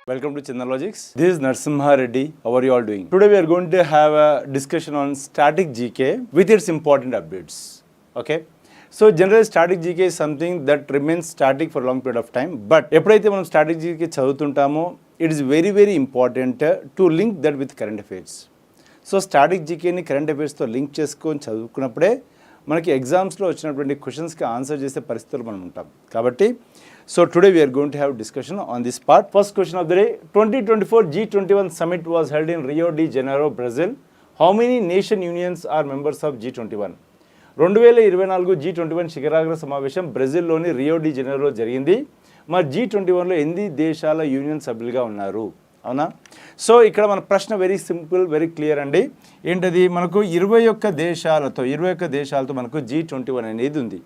Welcome to Chinalogics. This is Narsimha Reddy. How are you all doing? Today we are going to have a discussion on static GK with its important updates. Okay? So generally static GK is something that remains static for a long period of time. But ఎప్పుడైతే మనం static GK చదువుతుంటామో it is very important to link that with current affairs. So static జీకేని current అఫైర్స్తో link చేసుకొని చదువుకున్నప్పుడే మనకి ఎగ్జామ్స్లో వచ్చినటువంటి క్వశ్చన్స్కి ఆన్సర్ చేసే పరిస్థితులు మనం ఉంటాం. కాబట్టి so today we are going to have discussion on this part. First question of the day, 2024 G21 summit was held in Rio de Janeiro, Brazil. How many nation unions are members of G21? 2024 G21 శిఖరాగ్ర సమావేశం బ్రెజిల్లోని Rio de జెనైరోలో జరిగింది. మరి G21లో ఎన్ని దేశాల union సభ్యులుగా ఉన్నారు? అవునా? So ఇక్కడ మన ప్రశ్న వెరీ సింపుల్, వెరీ క్లియర్ అండి. ఏంటది? మనకు 21 దేశాలతో మనకు G21 అనేది ఉంది.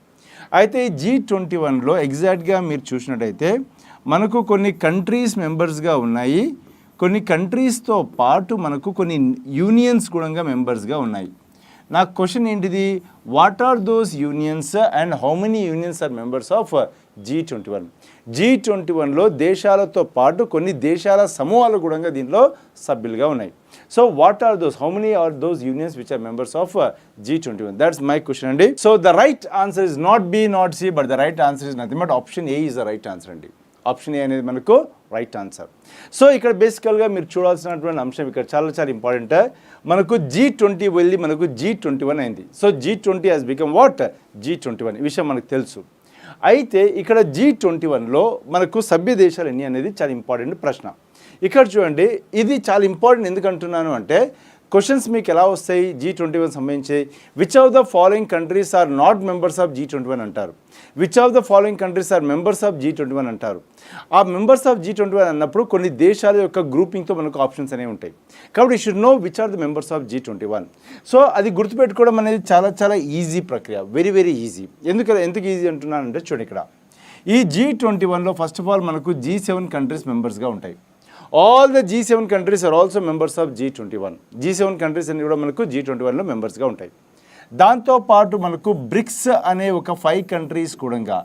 అయితే ఈ G21లో ఎగ్జాక్ట్గా మీరు చూసినట్టయితే మనకు కొన్ని కంట్రీస్ మెంబర్స్గా ఉన్నాయి, కొన్ని కంట్రీస్తో పాటు మనకు కొన్ని యూనియన్స్ కూడా మెంబర్స్గా ఉన్నాయి. నా క్వశ్చన్ ఏంటిది? What are those unions and how many unions are members of G21? G21లో దేశాలతో పాటు కొన్ని దేశాల సమూహాలు కూడా దీంట్లో సభ్యులుగా ఉన్నాయి. So what are those, how many are those unions which are members of G21? That's my question అండి. So the right answer is not B, not C, but the right answer is nothing but option A is the right answer అండి. Option A అనేది మనకు right answer. So ఇక్కడ బేసికల్గా మీరు చూడాల్సినటువంటి అంశం ఇక్కడ చాలా ఇంపార్టెంట్. మనకు G20 వెళ్ళి మనకు G21 అయింది. So G20 has become what? G21. ఈ విషయం మనకు తెలుసు. అయితే ఇక్కడ G21లో మనకు సభ్య దేశాలు ఎన్ని అనేది చాలా ఇంపార్టెంట్ ప్రశ్న. ఇక్కడ చూడండి, ఇది చాలా ఇంపార్టెంట్ ఎందుకు అంటున్నాను అంటే క్వశ్చన్స్ మీకు ఎలా వస్తాయి G21 సంబంధించి? Which of the following countries are not members of G21 అంటారు, which of the following countries are members of G21 అంటారు. ఆ మెంబర్స్ ఆఫ్ G21 అన్నప్పుడు కొన్ని దేశాల యొక్క గ్రూపింగ్తో మనకు ఆప్షన్స్ అనేవి ఉంటాయి. కాబట్టి you should know which are the members of G21. So అది గుర్తుపెట్టుకోవడం అనేది చాలా ఈజీ ప్రక్రియ, వెరీ ఈజీ. ఎందుకు ఈజీ అంటున్నానంటే చూడండి, ఇక్కడ ఈ G21లో ఫస్ట్ ఆఫ్ ఆల్ మనకు G7 కంట్రీస్ మెంబర్స్గా ఉంటాయి. All the G7 countries are also members of G21. G7 countries అన్ని కూడా మనకు G21లో మెంబర్స్గా ఉంటాయి. దాంతోపాటు మనకు బ్రిక్స్ అనే ఒక 5 కంట్రీస్ కూడా,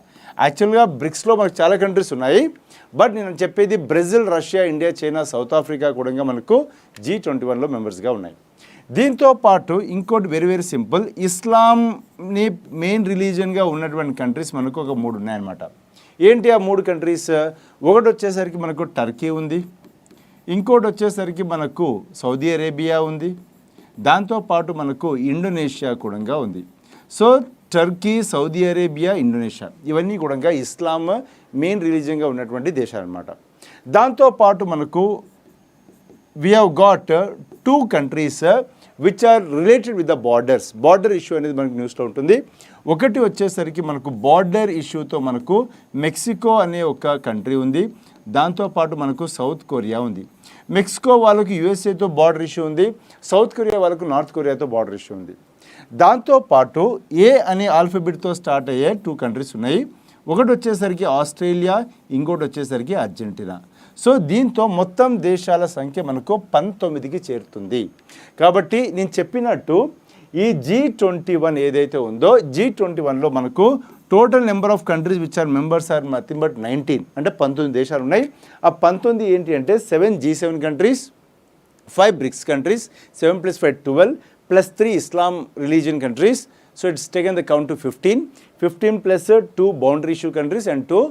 యాక్చువల్గా బ్రిక్స్లో మనకు చాలా కంట్రీస్ ఉన్నాయి, బట్ నేను చెప్పేది Brazil, Russia, India, China, South Africa కూడా మనకు G21లో మెంబర్స్గా ఉన్నాయి. దీంతో పాటు ఇంకోటి వెరీ సింపుల్, ఇస్లాంని మెయిన్ రిలీజియన్గా ఉన్నటువంటి కంట్రీస్ మనకు ఒక 3 ఉన్నాయన్నమాట. ఏంటి ఆ 3 కంట్రీస్? ఒకటి వచ్చేసరికి మనకు టర్కీ ఉంది, ఇంకోటి వచ్చేసరికి మనకు సౌదీ అరేబియా ఉంది, దాంతోపాటు మనకు ఇండోనేషియా కూడా ఉంది. So Turkey, Saudi Arabia, Indonesia ఇవన్నీ కూడా ఇస్లాం మెయిన్ రిలీజియన్గా ఉన్నటువంటి దేశాలు అన్నమాట. దాంతోపాటు మనకు we have got 2 countries which are related with the border issue అనేది మనకు న్యూస్లో ఉంటుంది. ఒకటి వచ్చేసరికి మనకు బార్డర్ ఇష్యూతో మనకు మెక్సికో అనే ఒక కంట్రీ ఉంది, దాంతోపాటు మనకు సౌత్ కొరియా ఉంది. మెక్సికో వాళ్ళకు యుఎస్ఏతో బార్డర్ ఇష్యూ ఉంది, సౌత్ కొరియా వాళ్ళకు నార్త్ కొరియాతో బార్డర్ ఇష్యూ ఉంది. దాంతోపాటు ఏ అనే ఆల్ఫబెట్తో స్టార్ట్ అయ్యే 2 కంట్రీస్ ఉన్నాయి. ఒకటి వచ్చేసరికి ఆస్ట్రేలియా, ఇంకోటి వచ్చేసరికి అర్జెంటీనా. సో దీంతో మొత్తం దేశాల సంఖ్య మనకు 19కి చేరుతుంది. కాబట్టి నేను చెప్పినట్టు ఈ G21 ఏదైతే ఉందో G21లో మనకు total number of countries which are members are nothing but 19, అంటే 19 దేశాలు ఉన్నాయి. ఆ 19 ఏంటి అంటే 7 G7 countries, 5 bricks countries, 7 + 5 12 + 3 Islam religion countries. So it's taken the count to 15 + 2 boundary issue countries and 2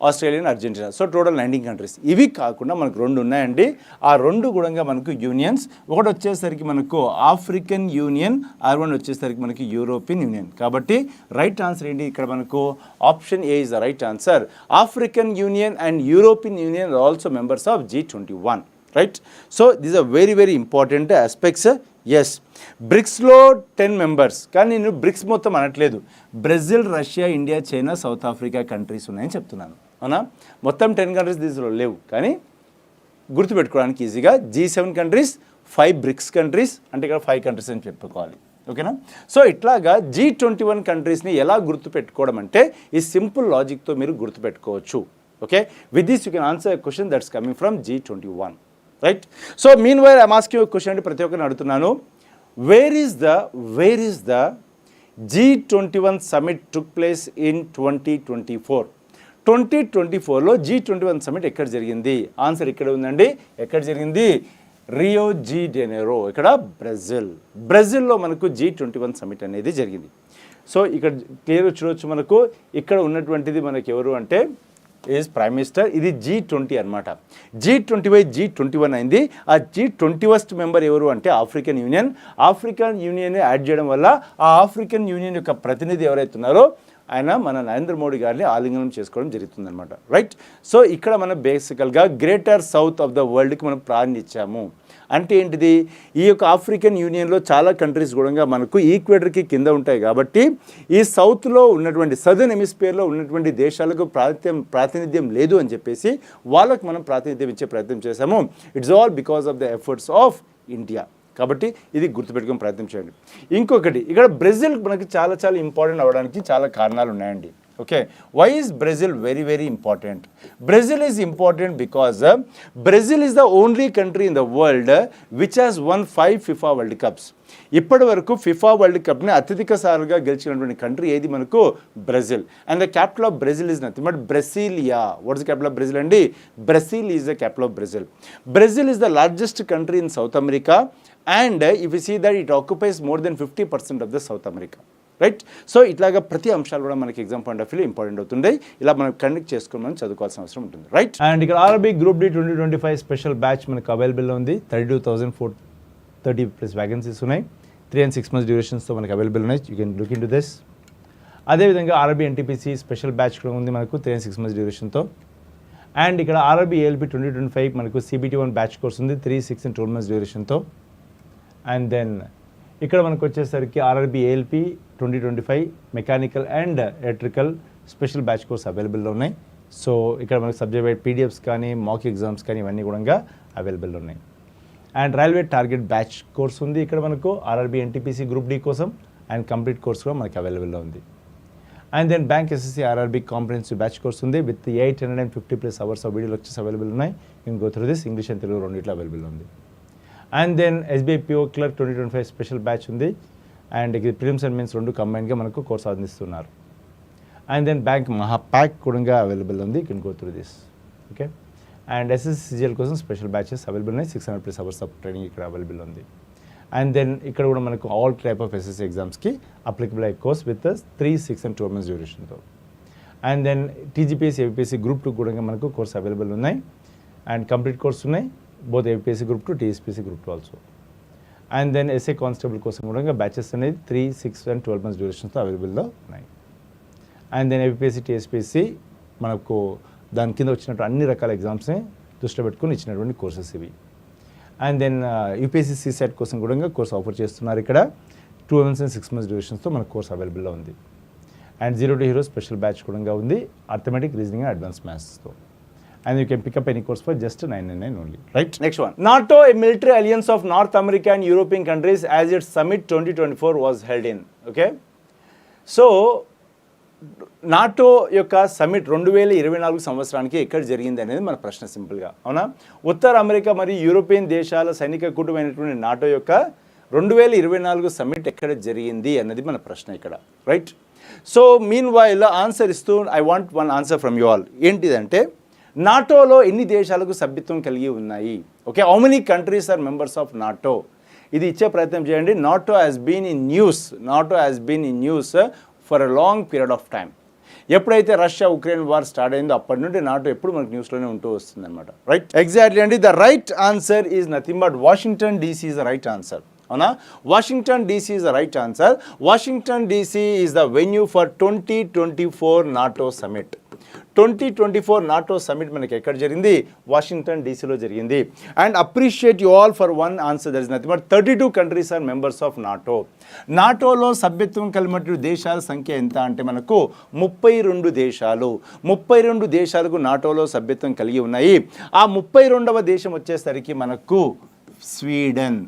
Australian, Argentina. So total 19 countries. ఇవి కాకుండా మనకు 2 ఉన్నాయండి. ఆ 2 కూడా మనకు యూనియన్స్. ఒకటి వచ్చేసరికి మనకు ఆఫ్రికన్ యూనియన్, వన్ వచ్చేసరికి మనకి యూరోపియన్ యూనియన్. కాబట్టి రైట్ ఆన్సర్ ఏంటి ఇక్కడ మనకు? Option A is the right answer. African union and European union are also members of G21. Right. So these are very important aspects. Yes, బ్రిక్స్లో 10 members, కానీ నేను BRICS మొత్తం అనట్లేదు. Brazil, Russia, India, China, South Africa countries ఉన్నాయని చెప్తున్నాను. అవునా? మొత్తం 10 countries దీనిలో లేవు, కానీ గుర్తుపెట్టుకోవడానికి ఈజీగా G7 కంట్రీస్, 5 బ్రిక్స్ కంట్రీస్, అంటే ఇక్కడ 5 కంట్రీస్ అని చెప్పుకోవాలి. ఓకేనా? సో ఇట్లాగా G21 కంట్రీస్ని ఎలా గుర్తుపెట్టుకోవడం అంటే ఈ సింపుల్ లాజిక్తో మీరు గుర్తుపెట్టుకోవచ్చు. Okay, with this you can answer a question that's coming from G21. Right. So meanwhile I'm asking you question అంటే ప్రతి ఒక్కరిని అడుగుతున్నాను, where is the G21 summit took place in 2024? 2024లో G21 సమిట్ ఎక్కడ జరిగింది? ఆన్సర్ ఇక్కడ ఉందండి. ఎక్కడ జరిగింది? రియో జీ జెనైరో, ఇక్కడ బ్రెజిల్లో మనకు G21 సమిట్ అనేది జరిగింది. సో ఇక్కడ క్లియర్ చూడవచ్చు, మనకు ఇక్కడ ఉన్నటువంటిది మనకి ఎవరు అంటే ఈజ్ ప్రైమ్ మినిస్టర్. ఇది G20 అనమాట. G20 G21 అయింది. ఆ G21 మెంబర్ ఎవరు అంటే ఆఫ్రికన్ యూనియన్ యాడ్ చేయడం వల్ల ఆ ఆఫ్రికన్ యూనియన్ యొక్క ప్రతినిధి ఎవరైతే ఉన్నారో ఆయన మన నరేంద్ర మోడీ గారిని ఆలింగనం చేసుకోవడం జరుగుతుందన్నమాట. రైట్. సో ఇక్కడ మనం బేసికల్గా గ్రేటర్ సౌత్ ఆఫ్ ద వరల్డ్కి మనం ప్రారంభించాము. అంటే ఏంటిది? ఈ యొక్క ఆఫ్రికన్ యూనియన్లో చాలా కంట్రీస్ కూడా మనకు ఈక్వేటర్కి కింద ఉంటాయి కాబట్టి ఈ సౌత్లో ఉన్నటువంటి సదర్న్ హెమిస్ఫియర్లో ఉన్నటువంటి దేశాలకు ప్రాతినిధ్యం లేదు అని చెప్పేసి వాళ్ళకు మనం ప్రాతినిధ్యం ఇచ్చే ప్రయత్నం చేశాము. It's all because of the efforts of India. కాబట్టి ఇది గుర్తుపెట్టుకునే ప్రయత్నం చేయండి. ఇంకొకటి, ఇక్కడ బ్రెజిల్ మనకి చాలా ఇంపార్టెంట్ అవ్వడానికి చాలా కారణాలు ఉన్నాయండి. Okay, why is Brazil very important? Brazil is important because Brazil is the only country in the world which has won 5 FIFA World Cups. ఇప్పటి వరకు ఫిఫా వరల్డ్ కప్ని అత్యధిక సార్లుగా గెలిచినటువంటి కంట్రీ ఏది? మనకు Brazil. And the capital of Brazil is nothing but Brasilia. What is the capital of Brazil అండి? Brazil is the capital of Brazil. Brazil is the largest country in South America and if you see that it occupies more than 50% of the South America. Right. So ఇట్లాగా ప్రతి అంశాలు కూడా మనకి exam point of view important అవుతుంది. ఇలా మనం conduct చేసుకుని మనం చదువుకోవాల్సిన అవసరం ఉంటుంది. రైట్. అండ్ ఇక్కడ RRB group D 2025 special batch మనకు అవైలబుల్లో ఉంది. 32,430+ వ్యాకెన్సీస్ ఉన్నాయి. 3 and 6 months డ్యూరేషన్స్తో మనకు అవైలబుల్ ఉన్నాయి. You can look in to this. అదేవిధంగా ఆర్ఆర్బీ ఎన్టీపీసీ స్పెషల్ బ్యాచ్ కూడా ఉంది మనకు 3 and 6 months డ్యూరేషన్తో. అండ్ ఇక్కడ ఆర్ఆర్బీ ఏఎల్పీ 2025 మనకు CBT1 బ్యాచ్ కోర్స్ ఉంది 3, 6 and 12 months డ్యూరేషన్తో. అండ్ దెన్ ఇక్కడ మనకు వచ్చేసరికి RRB ALP 2025 mechanical and electrical special batch course అవైలబుల్లో ఉన్నాయి. సో ఇక్కడ మనకు సబ్జెక్ట్ వైడ్ పీడిఎఫ్స్ కానీ మాక్ ఎగ్జామ్స్ కానీ ఇవన్నీ కూడా అవైలబుల్లో ఉన్నాయి. And railway target batch course ఉంది ఇక్కడ మనకు ఆర్ఆర్బీ ఎన్టీపీసీ గ్రూప్ డి కోసం. అండ్ కంప్లీట్ కోర్స్ కూడా మనకి అవైలబుల్లో ఉంది. And then bank SSC RRB comprehensive batch course ఉంది with 850+ hours of video lectures available ఉన్నాయి. You go through this. English and Telugu రెండిట్లో అవైలబుల్ ఉంది. And then SBI PO clerk 2025 special batch ఉంది. And ఇది ప్రిలిమ్స్ అండ్ మెయిన్స్ రెండు కంబైన్గా మనకు course అందిస్తున్నారు. అండ్ దెన్ బ్యాంక్ మహా ప్యాక్ కూడా అవైలబుల్ ఉంది. You can go through this. Okay. And SSCGL కోసం స్పెషల్ బ్యాచెస్ అవైలబుల్ ఉన్నాయి. 600+ అవర్స్ ఆఫ్ ట్రైనింగ్ ఇక్కడ అవైలబుల్ ఉంది. అండ్ దెన్ ఇక్కడ కూడా మనకు ఆల్ టైప్ ఆఫ్ SSC ఎగ్జామ్స్కి అప్లికబుల్ అయ్యే కోర్స్ విత్ 3, 6 and 12 months డ్యూరేషన్తో. And then TGPSC APPSC group 2 కూడా మనకు కోర్స్ అవైలబుల్ ఉన్నాయి. అండ్ కంప్లీట్ కోర్స్ ఉన్నాయి both APPSC group 2, TSPSC group 2 also. And then SI constable కోసం కూడా బ్యాచెస్ అనేది 3, 6 and 12 months డ్యూరేషన్తో అవైలబుల్లో ఉన్నాయి. అండ్ దెన్ APPSC, TSPSC మనకు దాని కింద వచ్చినట్టు అన్ని రకాల ఎగ్జామ్స్ని దృష్టిలో పెట్టుకుని ఇచ్చినటువంటి కోర్సెస్ ఇవి. అండ్ దెన్ UPSC CSAT కోసం కూడా కోర్స్ ఆఫర్ చేస్తున్నారు ఇక్కడ 2 months and 6 months డ్యూరేషన్స్తో మనకు కోర్స్ అవైలబుల్లో ఉంది. And 0 to Hero special batch కూడా ఉంది అర్థమెటిక్, రీజనింగ్ అండ్ అడ్వాన్స్ మ్యాథ్స్తో. And you can pick up any course for just $999 only. Right. Next one. NATO, a military alliance of North America and European countries, as its summit 2024 was held in. Okay. So, NATO యొక్క summit 2024 సంవత్సరానికి ఎక్కడ జరిగింది అనేది మన ప్రశ్న సింపుల్గా. అవునా? ఉత్తర America మరియు యూరోపియన్ దేశాల సైనిక కూటమైనటువంటి నాటో యొక్క 2024 సమిట్ ఎక్కడ జరిగింది అన్నది మన ప్రశ్న ఇక్కడ. Right. So meanwhile answer ఇస్తూ I want one answer from you all. ఏంటిదంటే నాటోలో ఎన్ని దేశాలకు సభ్యత్వం కలిగి ఉన్నాయి? Okay, how many countries are members of NATO? ఇది ఇచ్చే ప్రయత్నం చేయండి. NATO has been in news for a long period of time. ఎప్పుడైతే రష్యా ఉక్రెయిన్ వార్ స్టార్ట్ అయిందో అప్పటి నుండి నాటో ఎప్పుడు మనకు న్యూస్లోనే ఉంటూ వస్తుంది అనమాట. రైట్. ఎగ్జాక్ట్లీ అండి. The right answer is nothing but Washington DC is the right answer. అవునా? Washington DC is the right answer. Washington DC is the venue for 2024 NATO summit. 2024 NATO summit మనకి ఎక్కడ జరిగింది? వాషింగ్టన్ DCలో జరిగింది. And appreciate you all for one answer. That is nothing but 32 countries are members of NATO. నాటోలో సభ్యత్వం కలిగిన దేశాల సంఖ్య ఎంత అంటే మనకు 32 దేశాలు. 32 దేశాలకు నాటోలో సభ్యత్వం కలిగి ఉన్నాయి. ఆ 32వ దేశం వచ్చేసరికి మనకు స్వీడన్.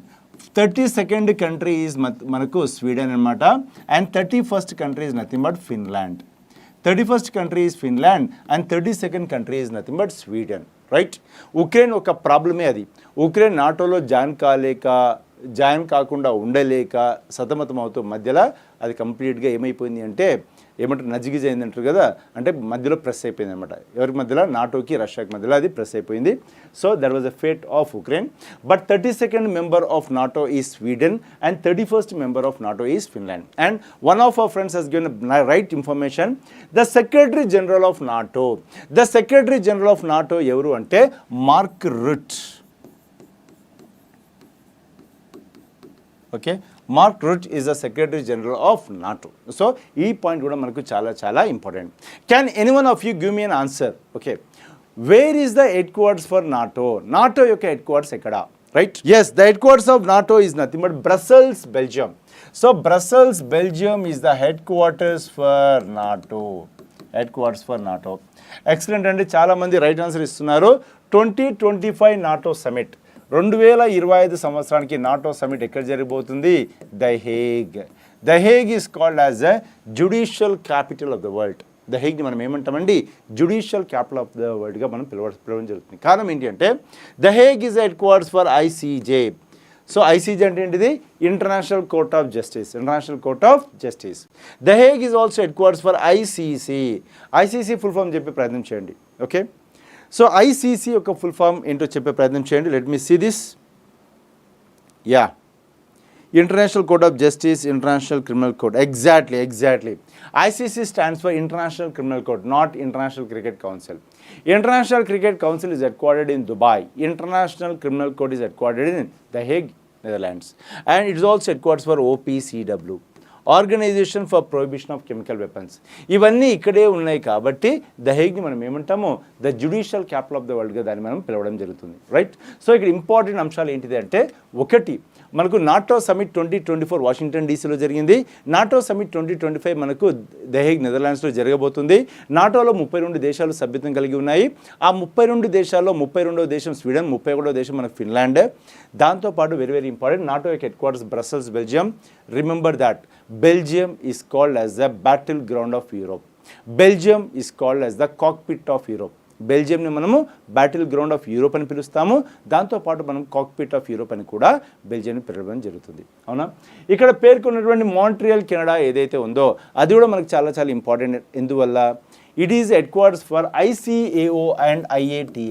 32nd కంట్రీ ఈజ్ మనకు స్వీడన్ అనమాట. And 31st country is nothing but Finland. 31st country is Finland and 32nd country is nothing but Sweden. Right. Ukraine ఒక ప్రాబ్లమే అది. ఉక్రెయిన్ నాటోలో జాయిన్ కాకుండా ఉండలేక సతమతం అవుతూ మధ్యలో అది కంప్లీట్గా ఏమైపోయింది అంటే ఏమంటారు నజిగిజ్ అయింది అంటారు కదా, అంటే మధ్యలో ప్రెస్ అయిపోయింది అనమాట. ఎవరికి మధ్యలో? నాటోకి రష్యాకి మధ్యలో అది ప్రెస్ అయిపోయింది. So that was the fate of Ukraine. But 32nd member of NATO is Sweden and 31st member of NATO is Finland. And one of our friends has given right information. The secretary general of NATO, the secretary general of NATO ఎవరు అంటే Mark Rutte. Okay, Mark Rutte is the secretary general of NATO. So ఈ point కూడా మనకు చాలా చాలా important. Can anyone of you give me అన్ answer? Okay, where is the headquarters for NATO? NATO యొక్క headquarters ఎక్కడ? Right, yes, the headquarters of NATO is nothing but Brussels, Belgium. So Brussels, Belgium is the headquarters for NATO. Headquarters for NATO. Excellent అండి, చాలామంది right answer ఇస్తున్నారు. 2025 NATO summit, 2025 సంవత్సరానికి NATO summit ఎక్కడ జరగబోతుంది? The Hague. The Hague is called as the judicial capital of the world. The హేగ్ని మనం ఏమంటామండి? Judicial capital of the వరల్డ్గా మనం పిలవడం జరుగుతుంది. కారణం ఏంటి అంటే the Hague is headquarters for ICJ. So ICJ అంటే ఏంటిది? International court of justice. International court of justice. The Hague is also headquarters for ICC. ICC full form చెప్పే ప్రయత్నం చేయండి. ఓకే, సో ఐసీసీ యొక్క full form ఏంటో చెప్పే ప్రయత్నం చేయండి. Let me see this. Yeah, International court of justice, International Criminal Court. Exactly. ICC stands for International Criminal Court, not International Cricket Council. International Cricket Council is headquartered in Dubai. International Criminal Court is headquartered in The Hague, Netherlands. And it is also headquarters for OPCW, organisation for prohibition of chemical weapons. ఇవన్నీ ఇక్కడే ఉన్నాయి కాబట్టి the హేగ్ని మనం ఏమంటాము? The judicial capital of the వరల్డ్గా దాన్ని మనం పిలవడం జరుగుతుంది. రైట్, సో ఇక్కడ ఇంపార్టెంట్ అంశాలు ఏంటిది అంటే, ఒకటి మనకు నాటో సమిట్ 2024 వాషింగ్టన్ డీసీలో జరిగింది. నాటో సమిట్ 2025 మనకు ద హేగ్, నెదర్లాండ్స్లో జరగబోతుంది. నాటోలో 32 దేశాలు సభ్యత్వం కలిగి ఉన్నాయి. ఆ 32 దేశాల్లో 32వ దేశం స్వీడన్, 31వ దేశం మనకు ఫిన్లాండ్. దాంతోపాటు వెరీ ఇంపార్టెంట్, నాటో యొక్క head quarters Brussels, Belgium. Remember that Belgium is called as the battleground of Europe. Belgium is called as the cockpit of Europe. బెల్జియంని మనము బ్యాటిల్ గ్రౌండ్ ఆఫ్ యూరోప్ అని పిలుస్తాము. దాంతోపాటు మనం cockpit of Europe అని కూడా బెల్జియంని పిలవడం జరుగుతుంది. అవునా, ఇక్కడ పేర్కొన్నటువంటి మాంట్రియల్ కెనడా ఏదైతే ఉందో అది కూడా మనకు చాలా చాలా ఇంపార్టెంట్. ఎందువల్ల? It is headquarters for ICAO and IATA,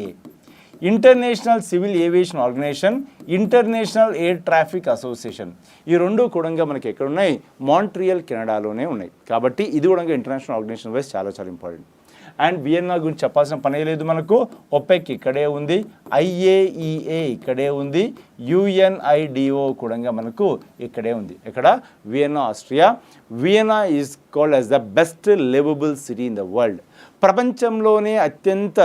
International Civil Aviation Organization, International Air Traffic Association. ఈ రెండు కూడా మనకి ఎక్కడ ఉన్నాయి? మాంట్రియల్ కెనడాలోనే ఉన్నాయి. కాబట్టి ఇది కూడా ఇంటర్నేషనల్ ఆర్గనైజేషన్ వైజ్ చాలా చాలా ఇంపార్టెంట్. అండ్ వియన్నా గురించి చెప్పాల్సిన పనే లేదు మనకు. ఒపెక్ ఇక్కడే ఉంది, IAEA ఇక్కడే ఉంది, UNIDO కూడా మనకు ఇక్కడే ఉంది. ఇక్కడ Vienna, Austria. Vienna is called as the best liveable city in the world. ప్రపంచంలోనే అత్యంత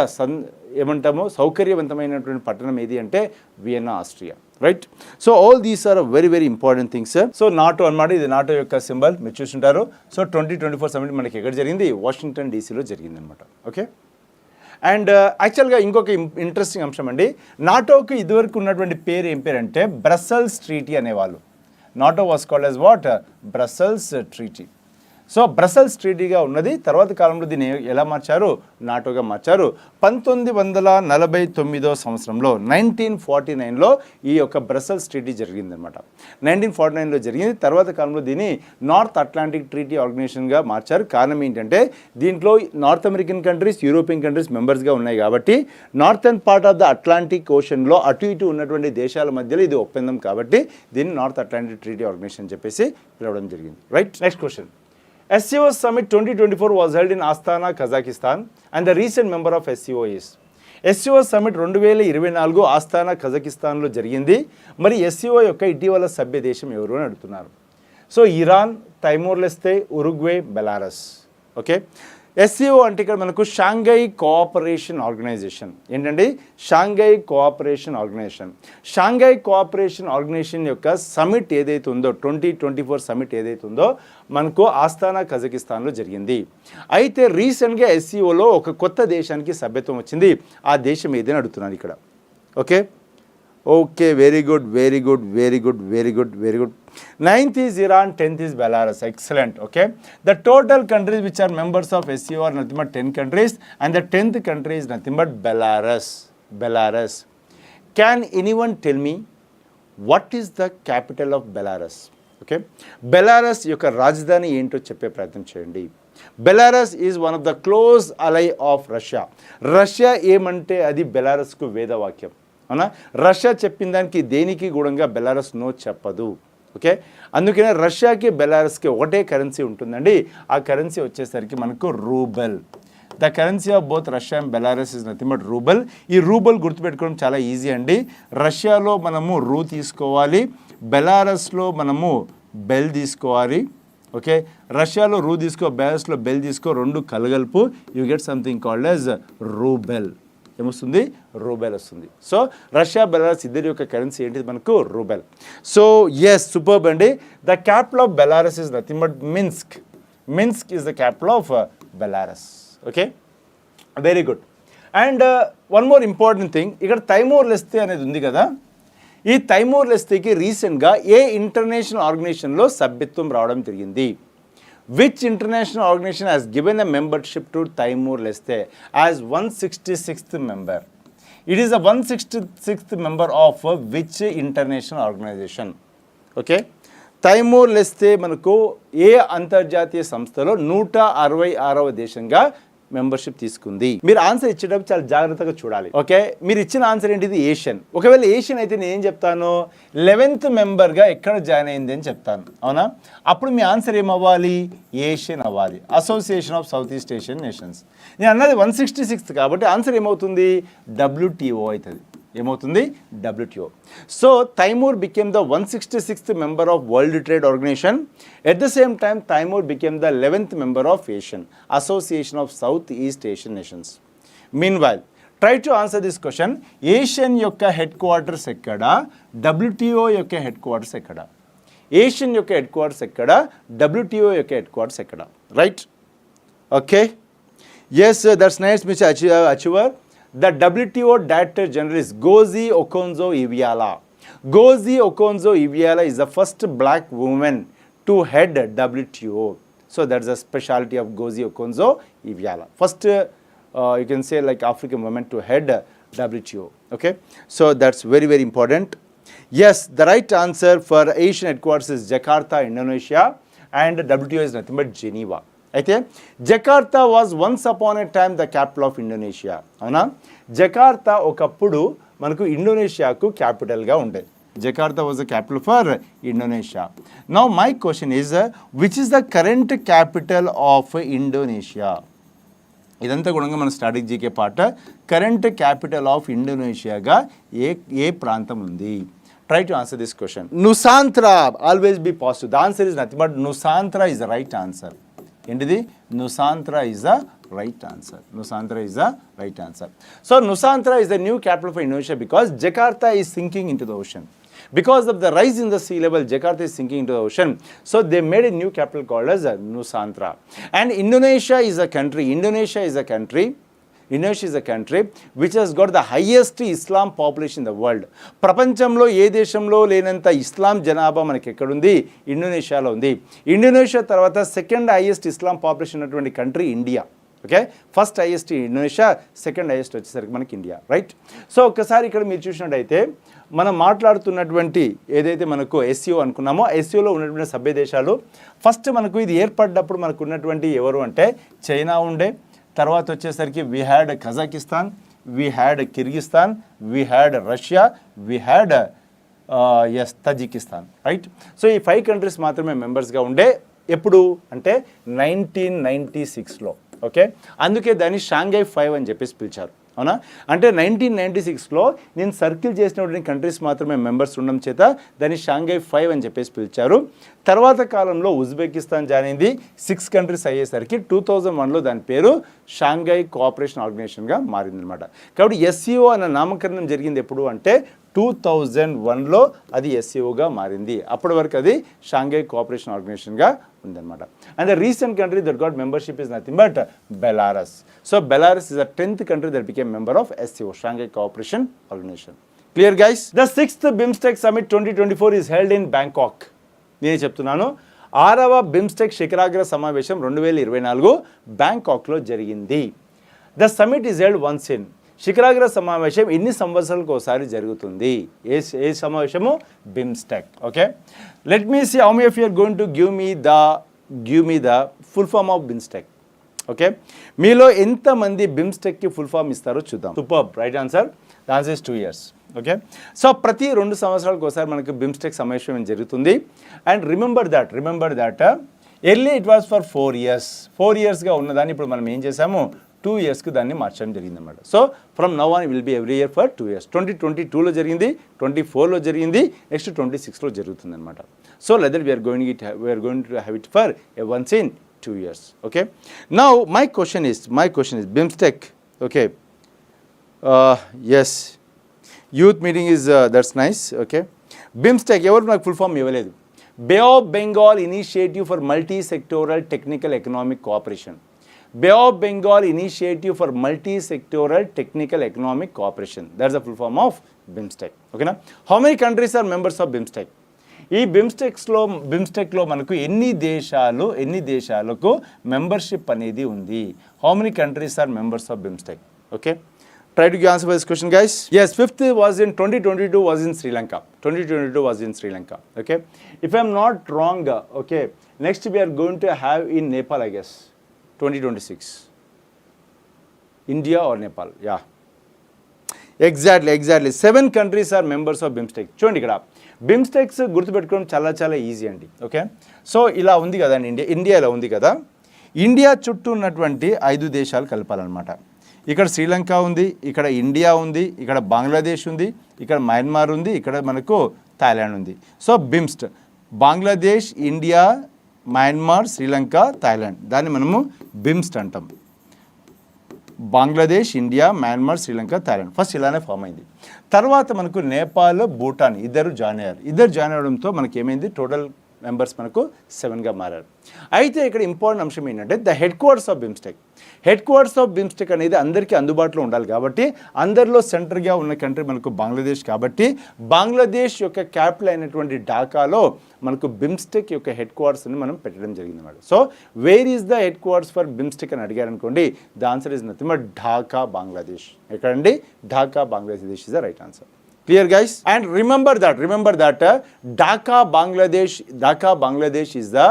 ఏమంటామో సౌకర్యవంతమైనటువంటి పట్టణం ఏది అంటే Vienna, Austria. Right, so all these are very important things. So NATO అన్నమాట, ఇది నాటో యొక్క సింబల్ మీరు చూస్తుంటారు. సో 2024 సమిట్ మనకి ఎక్కడ జరిగింది? వాషింగ్టన్ డీసీలో జరిగింది అనమాట. ఓకే, అండ్ యాక్చువల్గా ఇంకొక ఇంట్రెస్టింగ్ అంశం అండి, నాటోకి ఇదివరకు ఉన్నటువంటి పేరు ఏం పేరు అంటే బ్రసెల్స్ ట్రీటీ అనేవాళ్ళు. NATO was called as what? Brussels treaty. So Brussels ట్రీటీగా ఉన్నది. తర్వాత కాలంలో దీన్ని ఎలా మార్చారు? నాటోగా మార్చారు. 1949 సంవత్సరంలో 1949లో ఈ యొక్క బ్రసెల్స్ ట్రీటీ జరిగిందనమాట. 1949లో జరిగింది. తర్వాత కాలంలో దీన్ని నార్త్ అట్లాంటిక్ ట్రీటీ ఆర్గనైజేషన్గా మార్చారు. కారణం ఏంటంటే దీంట్లో North American countries, European countries మెంబర్స్గా ఉన్నాయి కాబట్టి northern part of the Atlantic ఓషన్లో అటు ఇటు ఉన్నటువంటి దేశాల మధ్యలో ఇది ఒప్పందం కాబట్టి దీన్ని నార్త్ అట్లాంటిక్ ట్రీటీ ఆర్గనైజేషన్ అని చెప్పేసి పిలవడం జరిగింది. Right, next question. SCO Summit 2024 was held in Astana, Kazakhstan, and the recent member of SCO is. SCO Summit 2024 Asthana కజకిస్తాన్లో జరిగింది. మరి SCO యొక్క ఇటీవల సభ్య దేశం ఎవరు అని అడుగుతున్నారు. So Iran, Timor Leste, Uruguay, Belarus. Okay, SCO అంటే ఇక్కడ మనకు షాంఘై కోఆపరేషన్ ఆర్గనైజేషన్. ఏంటండి? Shanghai cooperation organisation. Shanghai cooperation organisation యొక్క సమిట్ ఏదైతే ఉందో 2024 సమిట్ ఏదైతే ఉందో మనకు ఆస్థానా కజకిస్తాన్లో జరిగింది. అయితే రీసెంట్గా SCOలో ఒక కొత్త దేశానికి సభ్యత్వం వచ్చింది. ఆ దేశం ఏదైనా అడుగుతున్నాను ఇక్కడ. Okay, very good. 9th is Iran, 10th is Belarus. Excellent. Okay, the total countries which are members of SCO are nothing but 10 countries, and the 10th country is nothing but Belarus. Can anyone tell me what is the capital of Belarus? Okay, Belarus యొక్క రాజధాని ఏంటో చెప్పే ప్రయత్నం చేయండి. Belarus is one of the close ally of Russia. Russia ఏమంటే అది బెలారస్కు వేదవాక్యం. అవునా, Russia చెప్పిన దానికి దేనికి కూడా బెలారస్ నో చెప్పదు. ఓకే, అందుకనే రష్యాకి బెలారస్కి ఒకటే కరెన్సీ ఉంటుందండి. ఆ కరెన్సీ వచ్చేసరికి మనకు rouble. The currency of both Russia and Belarus is nothing but rouble. ఈ రూబెల్ గుర్తుపెట్టుకోవడం చాలా ఈజీ అండి. రష్యాలో మనము రూ తీసుకోవాలి, బెలారస్లో మనము బెల్ తీసుకోవాలి. ఓకే, రష్యాలో రూ తీసుకో, బెలారస్లో బెల్ తీసుకో, రెండు కలగలుపు, you get something called as rouble. ఏమొస్తుంది? రూబెల్ వస్తుంది. సో రష్యా బెలారస్ ఇద్దరి యొక్క కరెన్సీ ఏంటిది? మనకు రూబెల్. సో ఎస్, సూపర్బ్ అండి. The capital of Belarus is nothing but Minsk. Minsk is the capital of Belarus. Okay, very good. And one more important thing, ఇక్కడ Timor లెస్తే అనేది ఉంది కదా, ఈ తైమూర్ లెస్తేకి రీసెంట్గా ఏ ఇంటర్నేషనల్ ఆర్గనైజేషన్లో సభ్యత్వం రావడం జరిగింది? Which international organisation has given a membership to Timor Leste as 166th member? It is the 166th member of which international organisation? Okay, Timor Leste మనకు ఏ అంతర్జాతీయ సంస్థలో 166వ దేశంగా మెంబర్షిప్ తీసుకుంది? మీరు ఆన్సర్ ఇచ్చేటప్పుడు చాలా జాగ్రత్తగా చూడాలి. ఓకే, మీరు ఇచ్చిన ఆన్సర్ ఏంటిది? ఏషియన్. ఒకవేళ ఏషియన్ అయితే నేను ఏం చెప్తాను? 11th మెంబర్గా ఎక్కడ జాయిన్ అయింది అని చెప్తాను. అవునా, అప్పుడు మీ ఆన్సర్ ఏమవ్వాలి? ఏషియన్ అవ్వాలి. Association of South East Asian nations. నేను అన్నది 166th కాబట్టి ఆన్సర్ ఏమవుతుంది? WTO అవుతుంది. ఏమవుతుంది? WTO. So Timor became the 166th member of World Trade Organization. At the same time Timor became the 11th member of Asian Association of South East Asian Nations. Meanwhile try to answer this question. ASEAN యొక్క headquarters ఎక్కడ? WTO యొక్క headquarters ఎక్కడ? ASEAN యొక్క headquarters ఎక్కడ? WTO యొక్క headquarters ఎక్కడ? Right. Okay, yes, that's nice mister achiever. The WTO Director General is Ngozi Okonjo-Iweala. Ngozi Okonjo-Iweala is the first black woman to head WTO. So that's the specialty of Ngozi Okonjo-Iweala. First, you can say like African woman to head WTO. Okay, so that's very, very important. Yes, the right answer for Asian headquarters is Jakarta, Indonesia, and WTO is nothing but Geneva. అయితే Jakarta was once upon a time the capital of Indonesia. అవునా, Jakarta ఒకప్పుడు మనకు ఇండోనేషియాకు క్యాపిటల్గా ఉండేది. Jakarta was the capital for Indonesia. Now my question is which is the current capital of Indonesia? ఇదంతా కూడా మన static GK part. Current capital of ఇండోనేషియాగా ఏ ప్రాంతం ఉంది? Try to answer this question. Nusantara, always be positive. The answer is nothing but Nusantara is the right answer. ఏంటిది? Nusantara is the right answer. Nusantara is the right answer. So Nusantara is the new capital for Indonesia because Jakarta is sinking into the ocean. Because of the rise in the sea level, Jakarta is sinking into the ocean. So they made a new capital called as Nusantara. And Indonesia is a country. Indonesia is a country which has got the highest Islam population in the world. ప్రపంచంలో ఏ దేశంలో లేనంత ఇస్లాం జనాభా మనకి ఎక్కడుంది? ఇండోనేషియాలో ఉంది. Indonesia తర్వాత second highest ఇస్లాం population ఉన్నటువంటి country India. Okay, first highest Indonesia, second highest వచ్చేసరికి మనకి ఇండియా. రైట్. సో ఒక్కసారి ఇక్కడ మీరు చూసినట్టయితే మనం మాట్లాడుతున్నటువంటి ఏదైతే మనకు SCO అనుకున్నామో, SCOలో ఉన్నటువంటి సభ్య దేశాలు ఫస్ట్ మనకు ఇది ఏర్పడ్డప్పుడు మనకు ఉన్నటువంటి ఎవరు అంటే చైనా ఉండే, తర్వాత వచ్చేసరికి we had Kazakhstan, we had Kyrgyzstan, we had Russia, we had Tajikistan. Right. So ఈ 5 కంట్రీస్ మాత్రమే మెంబర్స్గా ఉండే. ఎప్పుడు అంటే 1996లో. ఓకే, అందుకే దాన్ని షాంఘై 5 అని చెప్పేసి పిలిచారు. అవునా, అంటే 1996లో నేను సర్కిల్ చేసినటువంటి కంట్రీస్ మాత్రమే మెంబర్స్ ఉండడం చేత దాన్ని షాంఘై 5 అని చెప్పేసి పిలిచారు. తర్వాత కాలంలో ఉజ్బెకిస్తాన్ జాయిన్ అయింది. 6 కంట్రీస్ అయ్యేసరికి 2001లో దాని పేరు షాంఘై కోఆపరేషన్ ఆర్గనైజేషన్గా మారిందనమాట. కాబట్టి SCO అన్న నామకరణం జరిగింది ఎప్పుడు అంటే 2001లో అది SCOగా మారింది. అప్పటి వరకు అది షాంఘై కోఆపరేషన్ ఆర్గనైజేషన్గా ఉందన్నమాట. And the recent country that got membership is nothing but Belarus. So Belarus is the 10th country that became member of SCO, Shanghai cooperation organisation. Clear guys? The 6th BIMSTEC summit 2024 is held in Bangkok. నేనే చెప్తున్నాను, 6వ BIMSTEC శిఖరాగ్ర సమావేశం 2024 బ్యాంకాక్లో జరిగింది. The summit is held once in. శిఖరాగ్ర సమావేశం ఎన్ని సంవత్సరాలకు ఒకసారి జరుగుతుంది? ఏ సమావేశము? BIMSTEC. Okay, let me see how many of you are going to give me the full form of BIMSTEC? Okay, మీలో ఎంతమంది బిమ్స్టెక్కి ఫుల్ ఫామ్ ఇస్తారో చూద్దాం. Super, right answer. The answer is 2 years. Okay, so ప్రతి 2 సంవత్సరాలకు ఒకసారి మనకు BIMSTEC సమావేశం జరుగుతుంది. And remember that early it was for 4 years. 4 yearsగా ఉన్నదాన్ని ఇప్పుడు మనం ఏం చేసాము, 2 yearsకి దాన్ని మార్చడం జరిగింది అనమాట. So from now on will be every year for 2 years. 2022లో జరిగింది, 24లో జరిగింది, నెక్స్ట్ 26లో జరుగుతుంది అనమాట. So leather we are going to have it for once in 2 years. Okay, now my question is BIMSTEC. Okay, yes, youth meeting is that's nice. Okay, BIMSTEC ever నాకు full form ఇవ్వలేదు. Bay of Bengal Initiative for Multi-Sectoral Technical Economic Cooperation. Bay of Bengal Initiative for Multi-Sectoral Technical Economic Cooperation. That's the full form of BIMSTEC. Okay, na? How many countries are members of BIMSTEC? ఈ బిమ్స్టెక్లో మనకు ఎన్ని దేశాలకు membership అనేది ఉంది? How many countries are members of BIMSTEC? Okay, try to answer this question guys. yes, 5th was in 2022 was in Sri Lanka. Okay, if I am not wrong, okay, next we are going to have in Nepal, I guess 2026. India or Nepal? Yeah, exactly 7 countries are members of BIMSTEC. చూడండి, ఇక్కడ బిమ్స్టెక్స్ గుర్తుపెట్టుకోవడం చాలా easy అండి. Okay, so ఇలా ఉంది కదా India ఇలా ఉంది కదా, ఇండియా చుట్టూ ఉన్నటువంటి 5 దేశాలు కలపాలన్నమాట. ఇక్కడ శ్రీలంక ఉంది, ఇక్కడ ఇండియా ఉంది, ఇక్కడ బంగ్లాదేశ్ ఉంది, ఇక్కడ మయన్మార్ ఉంది, ఇక్కడ మనకు థాయిలాండ్ ఉంది. So బిమ్స్ట్ Bangladesh, India, Myanmar, Sri Lanka, Thailand, దాన్ని మనము బిమ్స్ట్ అంటాం. Bangladesh, India, Myanmar, Sri Lanka, Thailand first ఇలానే ఫామ్ అయింది. తర్వాత మనకు నేపాల్, భూటాన్ ఇద్దరు జాయిన్ అవ్వడంతో మనకి ఏమైంది, టోటల్ మెంబర్స్ మనకు 7గా మారారు. అయితే ఇక్కడ ఇంపార్టెంట్ అంశం ఏంటంటే the headquarters of BIMSTEC అనేది అందరికీ అందుబాటులో ఉండాలి. కాబట్టి అందరిలో సెంటర్గా ఉన్న కంట్రీ మనకు బంగ్లాదేశ్. కాబట్టి బంగ్లాదేశ్ యొక్క క్యాపిటల్ అయినటువంటి ఢాకాలో మనకు బిమ్స్టెక్ యొక్క హెడ్ క్వార్టర్స్ని మనం పెట్టడం జరిగింది అన్నమాట. So where is the headquarters for BIMSTEC అని అడిగారు అనుకోండి, the answer is nothing but Dhaka, Bangladesh. ఎక్కడండి? Dhaka, Bangladesh is the right answer. Clear guys? And remember that Dhaka, Bangladesh is the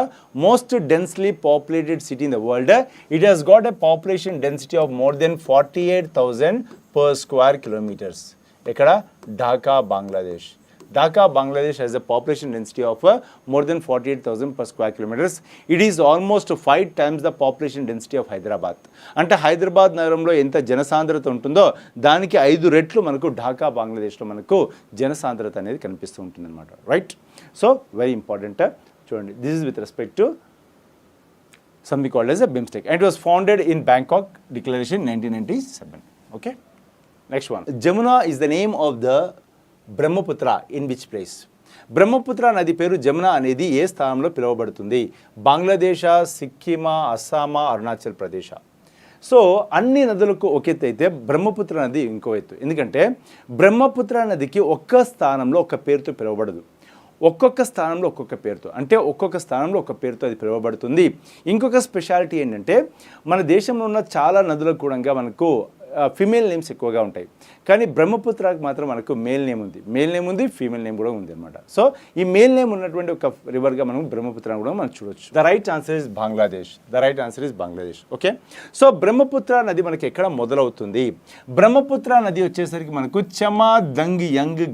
most densely populated city in the world. It has got a population density of more than 48,000 per square kilometers. Ekkada? Dhaka, Bangladesh has a population density of more than 48,000 per square kilometers. It is almost 5 times the population density of Hyderabad. అంటే హైదరాబాద్ నగరంలో ఎంత జనసాంద్రత ఉంటుందో దానికి 5 రెట్లు మనకు ఢాకా, బంగ్లాదేశ్లో మనకు జనసాంద్రత అనేది కనిపిస్తూ ఉంటుందన్నమాట. Right, so very important. చూడండి, this is with respect to something called as a BIMSTEC, and it was founded in Bangkok Declaration 1997. Okay, next one. Jamuna is the name of the Brahmaputra in which place? Brahmaputra నది పేరు జమునా అనేది ఏ స్థానంలో పిలువబడుతుంది? Bangladesh, సిక్కిమా, అస్సామా, Arunachal Pradesh? So అన్ని నదులకు ఒక ఎత్తు అయితే బ్రహ్మపుత్ర నది ఇంకో ఎత్తు. ఎందుకంటే బ్రహ్మపుత్ర నదికి ఒక్క స్థానంలో ఒక పేరుతో పిలువబడదు, ఒక్కొక్క స్థానంలో ఒక్కొక్క పేరుతో, అంటే ఒక్కొక్క స్థానంలో ఒక పేరుతో అది పిలువబడుతుంది. ఇంకొక స్పెషాలిటీ ఏంటంటే మన దేశంలో ఉన్న చాలా నదులకు కూడా మనకు ఫిమేల్ నేమ్స్ ఎక్కువగా ఉంటాయి, కానీ బ్రహ్మపుత్రకి మాత్రం మనకు మేల్ నేమ్ ఉంది, ఫీమేల్ నేమ్ కూడా ఉంది అనమాట. సో ఈ మేల్ నేమ్ ఉన్నటువంటి ఒక రివర్గా మనం బ్రహ్మపుత్ర కూడా మనం చూడొచ్చు. The right answer is Bangladesh. Okay, so Brahmaputra నది మనకి ఎక్కడ మొదలవుతుంది? బ్రహ్మపుత్ర నది వచ్చేసరికి మనకు చమాదంగ్ యంగ్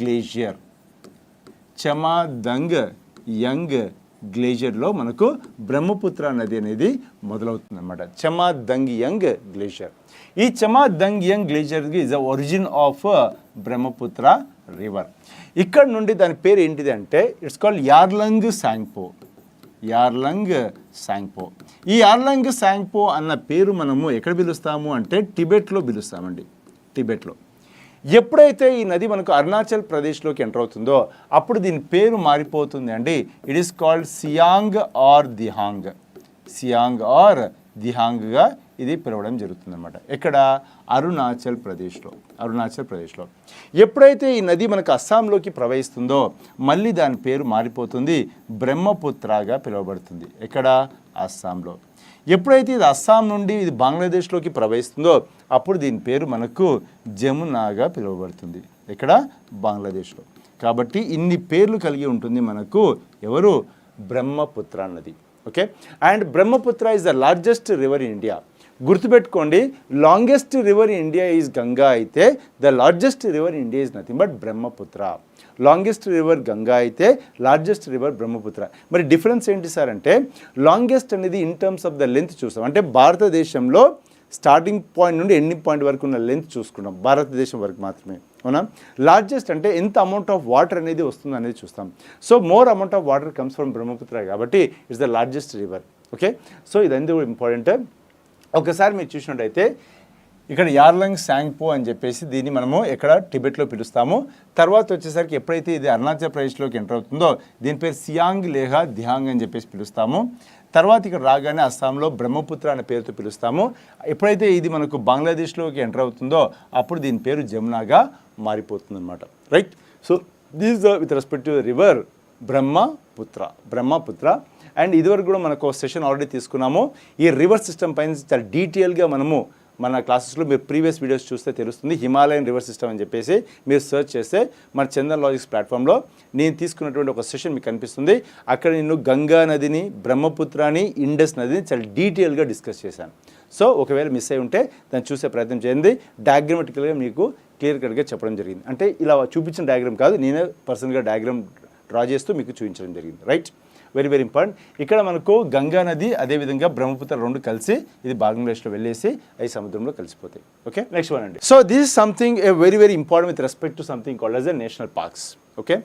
గ్లేషియర్లో మనకు బ్రహ్మపుత్ర నది అనేది మొదలవుతుంది అనమాట. Chemayungdung glacier. ఈ Chemayungdung glacier is the origin of Brahmaputra river. ఇక్కడ నుండి దాని పేరు ఏంటిది అంటే ఇట్స్ కాల్డ్ యార్లంగ్ సాంగ్పో. ఈ యార్లంగ్ సాంగ్పో అన్న పేరు మనము ఎక్కడ పిలుస్తాము అంటే టిబెట్లో పిలుస్తామండి. టిబెట్లో ఎప్పుడైతే ఈ నది మనకు అరుణాచల్ ప్రదేశ్లోకి ఎంటర్ అవుతుందో అప్పుడు దీని పేరు మారిపోతుంది అండి. It is called Siang or దిహాంగ్గా ఇది పిలవడం జరుగుతుంది అనమాట. ఎక్కడ? అరుణాచల్ ప్రదేశ్లో. ఎప్పుడైతే ఈ నది మనకు అస్సాంలోకి ప్రవహిస్తుందో మళ్ళీ దాని పేరు మారిపోతుంది, బ్రహ్మపుత్రగా పిలువబడుతుంది. ఎక్కడ? అస్సాంలో. ఎప్పుడైతే ఇది అస్సాం నుండి ఇది బంగ్లాదేశ్లోకి ప్రవహిస్తుందో అప్పుడు దీని పేరు మనకు జమునాగా పిలువబడుతుంది. ఇక్కడ? బంగ్లాదేశ్లో. కాబట్టి ఇన్ని పేర్లు కలిగి ఉంటుంది మనకు ఎవరు? బ్రహ్మపుత్ర నది. Okay. And Brahmaputra is the largest river in India. గుర్తుపెట్టుకోండి, longest river in India is Ganga అయితే the largest river in India is nothing but Brahmaputra. Longest river Ganga అయితే లార్జెస్ట్ రివర్ బ్రహ్మపుత్ర. మరి డిఫరెన్స్ ఏంటి సార్ అంటే, లాంగెస్ట్ అనేది in terms of the length చూస్తాం, అంటే భారతదేశంలో స్టార్టింగ్ పాయింట్ నుండి ఎండింగ్ పాయింట్ వరకు ఉన్న లెంత్ చూసుకున్నాం, భారతదేశం వరకు మాత్రమే, అవునా. లార్జెస్ట్ అంటే ఎంత అమౌంట్ ఆఫ్ వాటర్ అనేది వస్తుంది అనేది చూస్తాం. So more amount of water comes from Brahmaputra కాబట్టి it's the largest river. Okay. So ఇదంతా ఇంపార్టెంట్. ఒకసారి మీరు చూసినట్టయితే ఇక్కడ యార్లంగ్ సాంగ్పో అని చెప్పేసి దీన్ని మనము ఎక్కడ టిబెట్లో పిలుస్తాము. తర్వాత వచ్చేసరికి ఎప్పుడైతే ఇది అరుణాచల్ ప్రదేశ్లోకి ఎంటర్ అవుతుందో దీని పేరు సియాంగ్ లేహా దిహాంగ్ అని చెప్పేసి పిలుస్తాము. తర్వాత ఇక్కడ రాగానే అస్సాంలో బ్రహ్మపుత్ర అనే పేరుతో పిలుస్తాము. ఎప్పుడైతే ఇది మనకు బంగ్లాదేశ్లోకి ఎంటర్ అవుతుందో అప్పుడు దీని పేరు జమునాగా మారిపోతుంది అనమాట, right. So this with respect to river Brahmaputra. And ఇదివరకు కూడా మనకు సెషన్ ఆల్రెడీ తీసుకున్నాము. ఈ రివర్ సిస్టమ్ పైన చాలా డీటెయిల్గా మనము మన క్లాసెస్లో మీరు ప్రీవియస్ వీడియోస్ చూస్తే తెలుస్తుంది. హిమాలయన్ రివర్ సిస్టమ్ అని చెప్పేసి మీరు సెర్చ్ చేస్తే మన చందన్ లాజిక్స్ ప్లాట్ఫామ్లో నేను తీసుకున్నటువంటి ఒక సెషన్ మీకు కనిపిస్తుంది. అక్కడ నేను గంగా నదిని, బ్రహ్మపుత్రాని, ఇండస్ నదిని చాలా డీటెయిల్గా డిస్కస్ చేశాను. సో ఒకవేళ మిస్ అయి ఉంటే దాన్ని చూసే ప్రయత్నం చేయండి. డయాగ్రమెటికల్గా మీకు క్లియర్ కట్గా చెప్పడం జరిగింది. అంటే ఇలా చూపించిన డయాగ్రామ్ కాదు, నేనే పర్సనల్గా డయాగ్రామ్ డ్రా చేస్తూ మీకు చూపించడం జరిగింది, రైట్. Very very important. ఇక్కడ మనకు గంగా నది అదేవిధంగా బ్రహ్మపుత్ర రెండు కలిసి ఇది బంగ్లాదేశ్లో వెళ్ళేసి అవి సముద్రంలో కలిసిపోతాయి. ఓకే, నెక్స్ట్ వన్ అండి. So this is something a very very important with respect to something called as a national parks. Okay.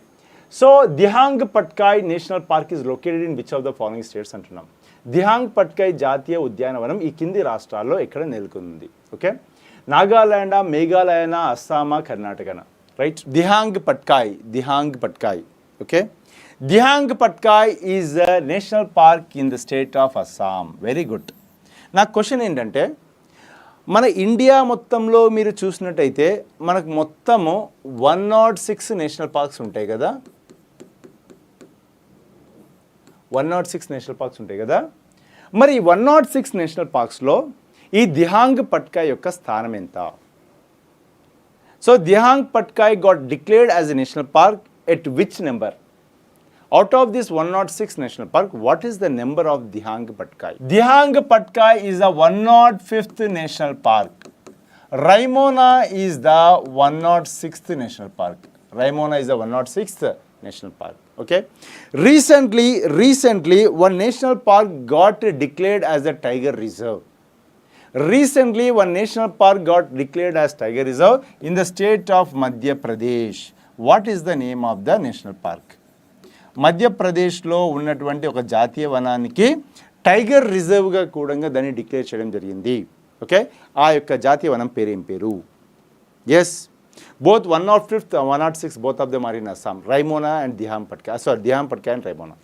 So Dihang Patkai national park is located in which of the following states అంటున్నాం. దిహాంగ్ పట్కాయ్ జాతీయ ఉద్యానవనం ఈ కింది రాష్ట్రాల్లో ఎక్కడ నెలకొంది. Okay. Nagaland, మేఘాలయన, అస్సామా, కర్ణాటకన, right. Dihang Patkai. Okay. Dihang Patkai is a national park in the state of Assam. Very good. నా క్వశ్చన్ ఏంటంటే, మన ఇండియా మొత్తంలో మీరు చూసినట్టయితే మనకు మొత్తము 106 నేషనల్ పార్క్స్ ఉంటాయి కదా, 106 నేషనల్ పార్క్స్ ఉంటాయి కదా. మరి 106 నేషనల్ పార్క్స్లో ఈ దిహాంగ్ పట్కాయ్ యొక్క స్థానం ఎంత? So Dihang Patkai got declared as a national park at which number? Out of this 106 national park, what is the number of Dihang Patkai? Dihang Patkai is the 105th national park. Raimona is the 106th national park. Raimona is the 106th national park. Okay. Recently, one national park got declared as a tiger reserve. One national park got declared as tiger reserve in the state of Madhya Pradesh. What is the name of the national park? మధ్యప్రదేశ్లో ఉన్నటువంటి ఒక జాతీయ వనానికి tiger రిజర్వ్గా కూడా దాన్ని declare చేయడం జరిగింది. Okay. ఆ యొక్క జాతీయ వనం పేరేం పేరు? Yes, both 105th 106 both of them are in Assam. Raimona and Dihang Patkai. Sorry, Dihang Patkai and Raimona.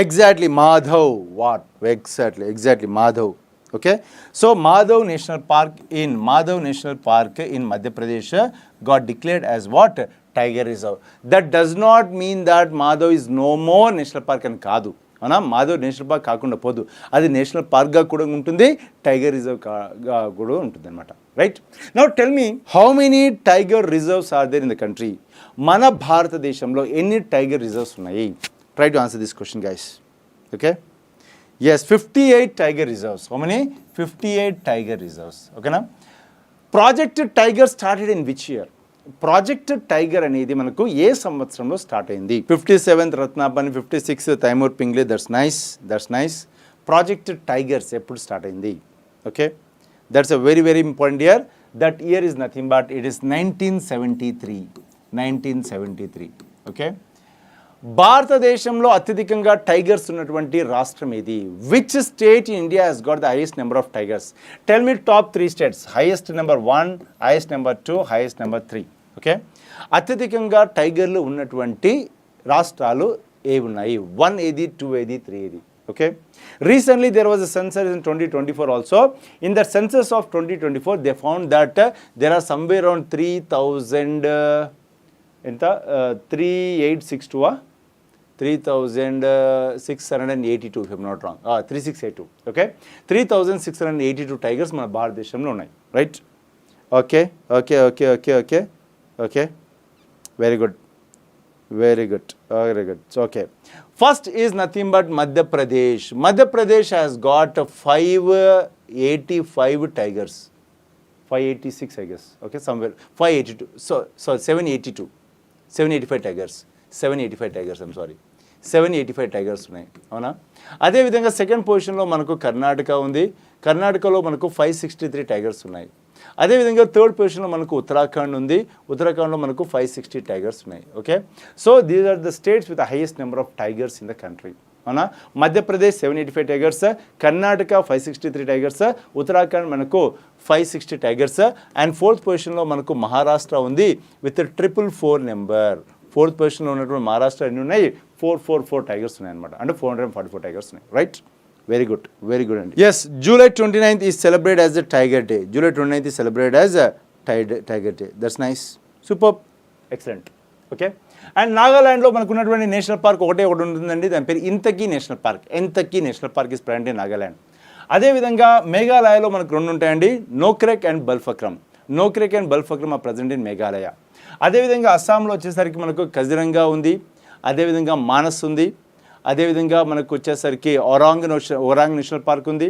Exactly, Madhav. What? Exactly, Madhav. Okay. So Madhav National Park in Madhya Pradesh got declared as what? Tiger Reserve. That does not mean that Madhav is no more national park అని కాదు, అవునా. Madhav national park కాకుండా పోదు, అది national పార్క్గా కూడా ఉంటుంది, tiger రిజర్వ్గా కూడా ఉంటుంది అనమాట, right. Now tell me, how many tiger reserves are there in the country? మన భారతదేశంలో ఎన్ని టైగర్ రిజర్వ్స్ ఉన్నాయి? Try to answer this question guys. Okay. Yes, 58 tiger reserves. How many? 58 tiger reserves. ఓకేనా. Project tiger started in which year? Project tiger అనేది మనకు ఏ సంవత్సరంలో start అయింది? 57th Ratnapan, 56th Taimur Pingle. That's nice. Project tigers ఎప్పుడు start అయింది? Okay. That's a very very important year. That year is nothing but it is 1973. Okay. భారతదేశంలో అత్యధికంగా tigers ఉన్నటువంటి రాష్ట్రం ఏది? Which state in India has got the highest number of tigers? Tell me top 3 states. Highest number 1, highest number 2, highest number 3. Okay. అత్యధికంగా టైగర్లు ఉన్నటువంటి రాష్ట్రాలు ఏవి ఉన్నాయి? 1 ఏది, 2 ఏది, 3 ఏది? Okay. Recently there was a census in 2024 also. In the census of 2024 they found that there are somewhere around 3,000 ఎంత 3862 3682 if I'm not wrong. 3682. Okay. 3682 tigers మన భారతదేశంలో ఉన్నాయి, right. Okay. Very good. Very good. Very good. Okay. First is nothing but Madhya Pradesh. Madhya Pradesh has got 585 tigers. 586, I guess. Okay, somewhere 582. So 782. 785 tigers. 785 tigers. I'm sorry. 785 tigers ఉన్నాయి, అవునా? అదేవిధంగా second పొజిషన్లో మనకు కర్ణాటక ఉంది. కర్ణాటకలో మనకు 563 tigers ఉన్నాయి. అదేవిధంగా థర్డ్ పొజిషన్లో మనకు ఉత్తరాఖండ్ ఉంది. ఉత్తరాఖండ్లో మనకు 560 టైగర్స్ ఉన్నాయి. Okay, so these are the states with the highest number of tigers in the country, అవునా? మధ్యప్రదేశ్ 785 టైగర్స్, కర్ణాటక 563 టైగర్స్, ఉత్తరాఖండ్ మనకు 560 టైగర్స్, అండ్ ఫోర్త్ పొజిషన్లో మనకు మహారాష్ట్ర ఉంది విత్ 444 నెంబర్. ఫోర్త్ పొజిషన్లో ఉన్నటువంటి మహారాష్ట్ర ఎన్ని ఉన్నాయి? 444 టైగర్స్ ఉన్నాయి అనమాట, అంటే 444 టైగర్స్ ఉన్నాయి, right? Very good, very good అండి. Yes, July 29th is celebrate as a tiger day. July 29th is celebrate as a tiger day. That's nice, super, excellent. Okay, and నాగాల్యాండ్లో మనకు ఉన్నటువంటి నేషనల్ పార్క్ ఒకటి ఉంటుందండి, దాని పేరు ఇంతకీ national park. Intanki national park is present in Nagaland. అదేవిధంగా మేఘాలయలో మనకు రెండు ఉంటాయండి, Nokrek and Balphakram. Nokrek and Balphakram are present in Meghalaya. అదేవిధంగా అస్సాంలో వచ్చేసరికి మనకు కజిరంగా ఉంది, అదేవిధంగా మానస్ ఉంది, అదేవిధంగా మనకు వచ్చేసరికి ఒరాంగ్ నేషనల్ పార్క్ ఉంది,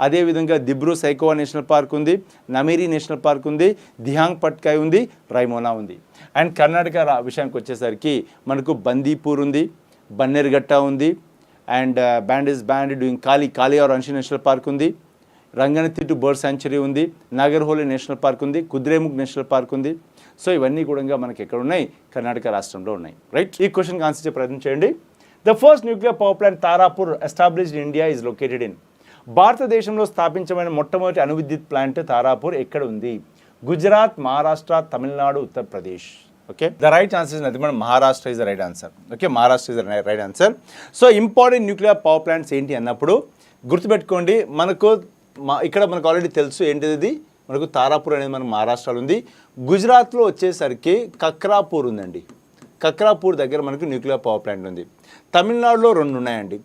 అదేవిధంగా దిబ్రూ సైకోవా నేషనల్ పార్క్ ఉంది, నమేరీ నేషనల్ పార్క్ ఉంది, దిహాంగ్ పట్కాయ్ ఉంది, రైమోనా ఉంది. అండ్ కర్ణాటక విషయానికి వచ్చేసరికి మనకు బందీపూర్ ఉంది, బన్నెర్ఘట్ట ఉంది, అండ్ బ్యాండ్ డూయింగ్ Kali or Anshi national park ఉంది, రంగనతిట్టు బర్డ్ శాంచురీ ఉంది, నాగర్హోలీ నేషనల్ పార్క్ ఉంది, కుద్రేముఖ్ నేషనల్ పార్క్ ఉంది. సో ఇవన్నీ కూడా మనకి ఎక్కడ ఉన్నాయి? కర్ణాటక రాష్ట్రంలో ఉన్నాయి, రైట్? ఈ క్వశ్చన్కి ఆన్సర్ చేసే ప్రయత్నం చేయండి. The first nuclear power plant Tarapur established in India is located in. భారతదేశంలో స్థాపించబడిన మొట్టమొదటి అణువిద్యుత్ ప్లాంట్ తారాపూర్ ఎక్కడ ఉంది? Gujarat, Maharashtra, Tamil Nadu, Uttar Pradesh. Okay, the right answer is nothing but Maharashtra is the right answer. Okay, Maharashtra is the right answer. So important nuclear power plants ఏంటి అన్నప్పుడు గుర్తుపెట్టుకోండి, ఇక్కడ మనకు ఆల్రెడీ తెలుసు ఏంటిది, మనకు తారాపూర్ అనేది మనకు మహారాష్ట్రలో ఉంది. గుజరాత్లో వచ్చేసరికి కక్రాపూర్ ఉందండి, కక్రాపూర్ దగ్గర మనకు న్యూక్లియర్ పవర్ ప్లాంట్ ఉంది. తమిళనాడులో రెండు ఉన్నాయండి,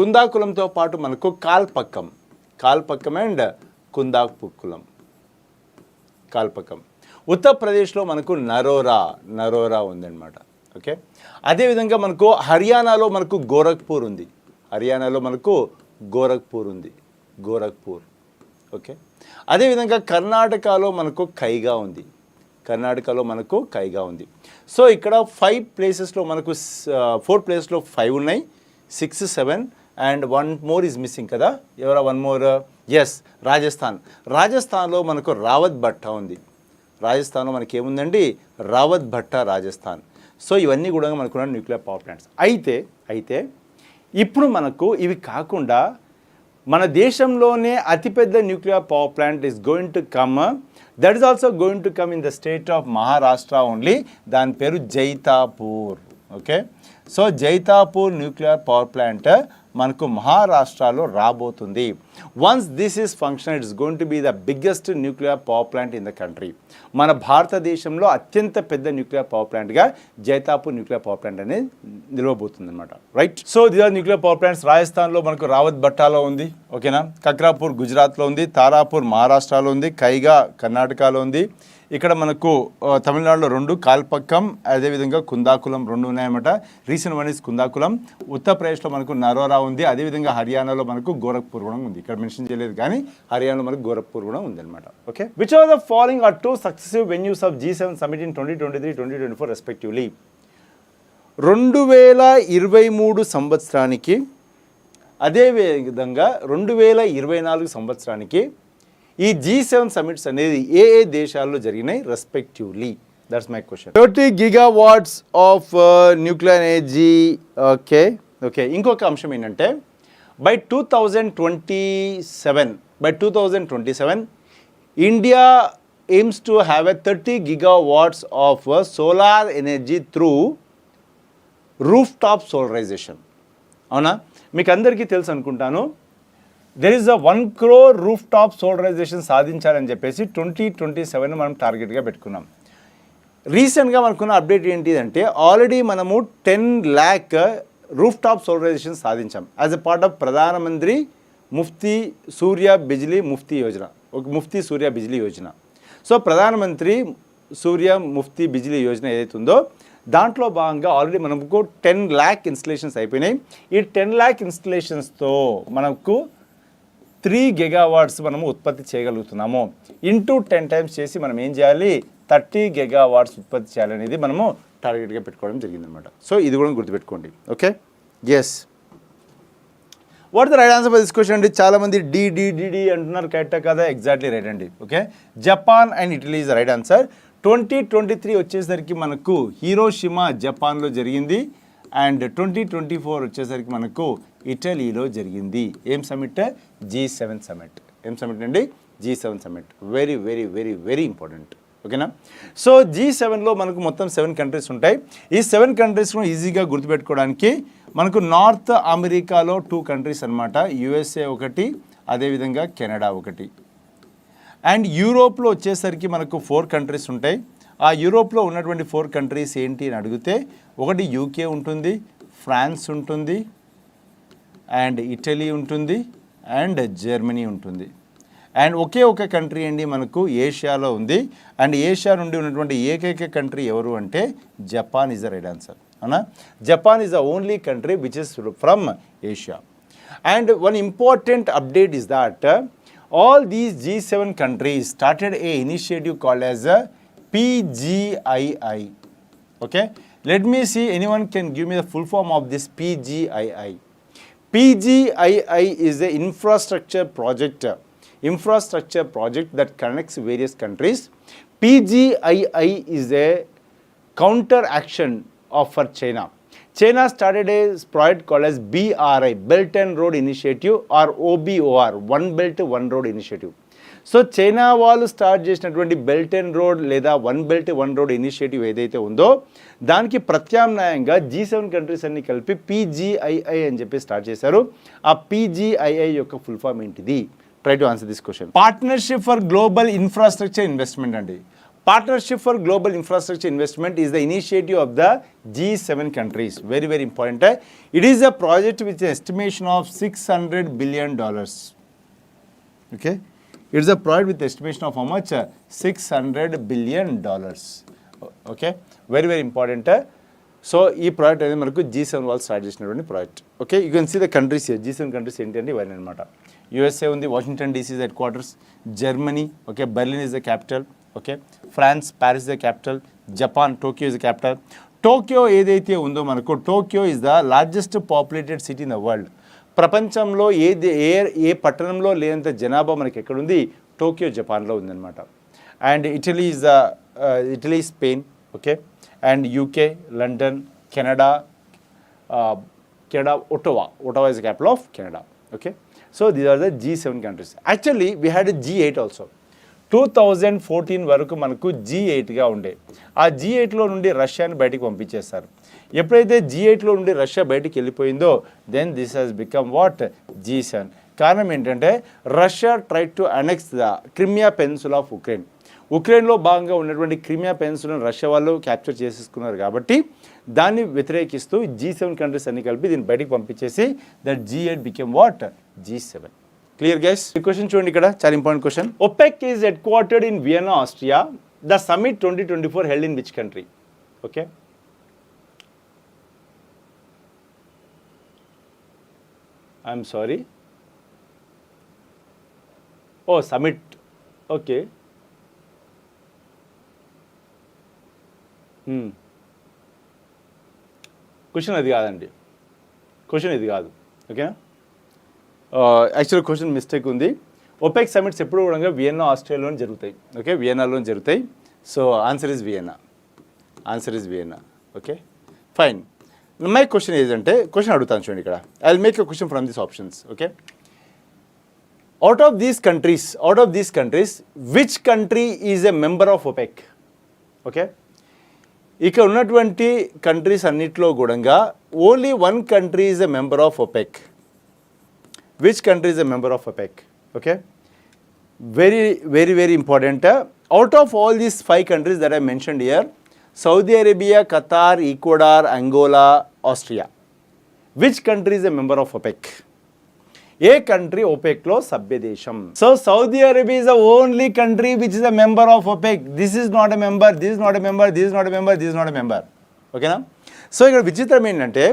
కుందాకులంతో పాటు మనకు కాల్పక్కం అండ్ కాల్పక్కం. ఉత్తరప్రదేశ్లో మనకు నరోరా ఉందన్నమాట. ఓకే, అదేవిధంగా మనకు హర్యానాలో మనకు గోరఖ్పూర్ ఉంది, గోరఖ్పూర్. ఓకే, అదేవిధంగా కర్ణాటకలో మనకు కైగా ఉంది. సో ఇక్కడ 5 ప్లేసెస్లో మనకు 4 ప్లేసెస్లో 5 ఉన్నాయి, 6, 7 అండ్ 1 మోర్ ఈజ్ మిస్సింగ్ కదా. ఎవరా 1 మోర్? ఎస్, రాజస్థాన్లో మనకు రావత్ భట్టా ఉంది. రాజస్థాన్లో మనకి ఏముందండి? రావత్ భట్టా, రాజస్థాన్. సో ఇవన్నీ కూడా మనకున్న న్యూక్లియర్ పవర్ ప్లాంట్స్. అయితే ఇప్పుడు మనకు ఇవి కాకుండా మన దేశంలోనే అతిపెద్ద nuclear power plant is going to come. That is also going to come in the state of Maharashtra only. దాని పేరు Jaitapur. Okay, so Jaitapur nuclear power plant మనకు మహారాష్ట్రలో రాబోతుంది. Once this is function, it's going to be the biggest nuclear power plant in the country. మన భారతదేశంలో అత్యంత పెద్ద nuclear power ప్లాంట్గా జైతాపూర్ న్యూక్లియర్ పవర్ ప్లాంట్ అనేది నిలవబోతుంది అనమాట, right? So there are nuclear power plants. రాజస్థాన్లో మనకు రావత్ భట్టాలో ఉంది, ఓకేనా? కక్రాపూర్ గుజరాత్లో ఉంది, తారాపూర్ మహారాష్ట్రలో ఉంది, కైగా కర్ణాటకలో ఉంది. ఇక్కడ మనకు తమిళనాడులో 2, కాల్పక్కం, అదేవిధంగా కుందాకులం 2 ఉన్నాయన్నమాట. Recent one is Kudankulam. ఉత్తరప్రదేశ్లో మనకు నరోరా ఉంది, అదేవిధంగా హర్యానాలో మనకు గోరఖ్పూర్ కూడా ఉంది. ఇక్కడ మెన్షన్ చేయలేదు కానీ హర్యానాలో మనకు గోరఖ్పూర్ కూడా ఉంది అనమాట. Okay, which are the following are 2 successive venues of G7 summit in 2023, 2024 respectively? 2023 సంవత్సరానికి అదేవిధంగా 2024 సంవత్సరానికి ఈ G7 సమిట్స్ అనేది ఏ దేశాల్లో జరిగినాయి respectively? That's my question. 30 gigawatts of nuclear energy. Okay, ఇంకొక అంశం ఏంటంటే by 2027 India aims to have a 30 gigawatts of solar energy through rooftop solarization. అవునా? మీకు అందరికీ తెలుసు అనుకుంటాను, there is 1 crore rooftop solarisation సాధించాలని చెప్పేసి 2027 మనం టార్గెట్గా పెట్టుకున్నాం. రీసెంట్గా మనకున్న అప్డేట్ ఏంటి అంటే ఆల్రెడీ మనము 10 lakh రూఫ్ టాప్ సోలరైజేషన్ సాధించాం యాజ్ ఎ పార్ట్ ఆఫ్ ప్రధానమంత్రి ముఫ్తీ సూర్య బిజ్లీ యోజన. సో ప్రధానమంత్రి సూర్య ముఫ్తీ బిజిలీ యోజన ఏదైతే ఉందో దాంట్లో భాగంగా ఆల్రెడీ మనకు 10 lakh ఇన్స్టలేషన్స్ అయిపోయినాయి. ఈ 10 lakh ఇన్స్టలేషన్స్తో మనకు 3 gigawatts మనము ఉత్పత్తి చేయగలుగుతున్నాము. ఇంటూ 10 times చేసి మనం ఏం చేయాలి, 30 gigawatts ఉత్పత్తి చేయాలనేది మనము టార్గెట్గా పెట్టుకోవడం జరిగిందనమాట. సో ఇది కూడా గుర్తుపెట్టుకోండి. Okay, yes. What the right answer for this question అండి? చాలామంది డి అంటున్నారు, కరెక్టా కదా? ఎగ్జాక్ట్లీ రైట్ అండి. Okay, Japan and Italy is the right answer. 2023 వచ్చేసరికి మనకు హీరోషిమా జపాన్లో జరిగింది అండ్ 2024 వచ్చేసరికి మనకు ఇటలీలో జరిగింది. ఏం సమిట్? G7 summit. ఏం సమిట్ అండి? G7 summit. Very very very very important. ఓకేనా? సో G7లో మనకు మొత్తం 7 కంట్రీస్ ఉంటాయి. ఈ 7 కంట్రీస్ను ఈజీగా గుర్తుపెట్టుకోవడానికి మనకు నార్త్ అమెరికాలో 2 కంట్రీస్ అనమాట. USA ఒకటి, అదేవిధంగా కెనడా ఒకటి. అండ్ యూరోప్లో వచ్చేసరికి మనకు 4 కంట్రీస్ ఉంటాయి. ఆ యూరోప్లో ఉన్నటువంటి 4 కంట్రీస్ ఏంటి అని అడిగితే ఒకటి UK ఉంటుంది, ఫ్రాన్స్ ఉంటుంది, అండ్ ఇటలీ ఉంటుంది, అండ్ జర్మనీ ఉంటుంది. అండ్ ఒకే ఒక కంట్రీ అండి మనకు ఏషియాలో ఉంది. అండ్ ఏషియా నుండి ఉన్నటువంటి ఏకైక కంట్రీ ఎవరు అంటే Japan is the right answer. అవునా? Japan is the only country which is from Asia. And one important update is that all these G7 countries started a initiative called as a PGII. Okay, let me see, anyone can give me the full form of this PGII. PGII is a infrastructure project that connects various countries. PGII is a counter action for China. China started a project called as BRI, Belt and Road Initiative, or OBOR, One Belt One Road Initiative. So China వాళ్ళు start చేసినటువంటి belt and road లేదా one belt one road initiative ఏదైతే ఉందో దానికి ప్రత్యామ్నాయంగా G7 countries అన్ని కలిపి PGII అని చెప్పి స్టార్ట్ చేశారు. ఆ PGII యొక్క ఫుల్ ఫామ్ ఏంటిది? Try to answer this question. Partnership for global infrastructure investment అండి. Partnership for Global Infrastructure Investment is the initiative of the G7 countries. Very, very important. It is a project with an estimation of $600 billion. Okay? It is a project with estimation of how much? $600 billion. Okay? Very, very important. So, this project is G7 వాళ్ళు start చేసినటువంటి project. Okay, you can see the countries here. G7 countries ఏంటంటే ఇవన్నీ అనమాట. USA ఉంది, Washington DC headquarters, Germany, okay, Berlin is the capital, okay, France, Paris the capital, Japan, Tokyo is the capital. Tokyo ఏదైతే ఉందో మనకు, Tokyo is the largest populated city in the world. ప్రపంచంలో ఏ పట్టణంలో లేనంత జనాభా మనకి ఎక్కడుంది? టోక్యో జపాన్లో ఉందన్నమాట. And Italy, Spain, okay, and UK, London, Canada, Ottawa is the capital of Canada. Okay, so these are the G7 countries. Actually we had G8 also. 2014 వరకు మనకు G8గా ఉండే. ఆ G8లో నుండి రష్యాని బయటికి పంపించేస్తారు. ఎప్పుడైతే G8లో నుండి రష్యా బయటికి వెళ్ళిపోయిందో then this has become what? G7. కారణం ఏంటంటే Russia try to annex the Crimea peninsula of Ukraine. ఉక్రెయిన్లో భాగంగా ఉన్నటువంటి క్రిమియా పెనిన్సులాను రష్యా వాళ్ళు క్యాప్చర్ చేసేసుకున్నారు కాబట్టి దాన్ని వ్యతిరేకిస్తూ G7 కంట్రీస్ అన్ని కలిపి దీన్ని బయటికి పంపించేసి that G8 became what? G7. Clear guys? ఈ క్వశ్చన్ చూడండి, ఇక్కడ చాలా important question. OPEC is headquartered in Vienna, Austria. The summit 2024 held in which country? Okay, I'm sorry. Oh summit, okay. Question అది కాదండి, క్వశ్చన్ ఇది కాదు. ఓకేనా? Actual question mistake ఉంది. OPEC సమిట్స్ ఎప్పుడు కూడా వియన్నా, ఆస్ట్రేలియాలో జరుగుతాయి. ఓకే, వియన్నాలో జరుగుతాయి. So answer is Vienna. Okay, fine. My question ఏంటంటే, క్వశ్చన్ అడుగుతాను చూడండి ఇక్కడ. I will make a question from this options. Okay, out of these countries which country is a member of OPEC? Okay, ఇక ఉన్నటువంటి కంట్రీస్ అన్నిట్లో కూడా only one country is a member of OPEC. Which country is a member of OPEC? Okay, very, very, very important. Out of all these 5 countries that I mentioned here, Saudi Arabia, Qatar, Ecuador, Angola, Austria, which country is a member of OPEC? ఏ country ఒపెక్లో సభ్య దేశం? So Saudi Arabia is the only country which is a member of OPEC. This is not a member, this is not a member, this is not a member, this is not a member. ఓకేనా? So ఇక్కడ విచిత్రం ఏంటంటే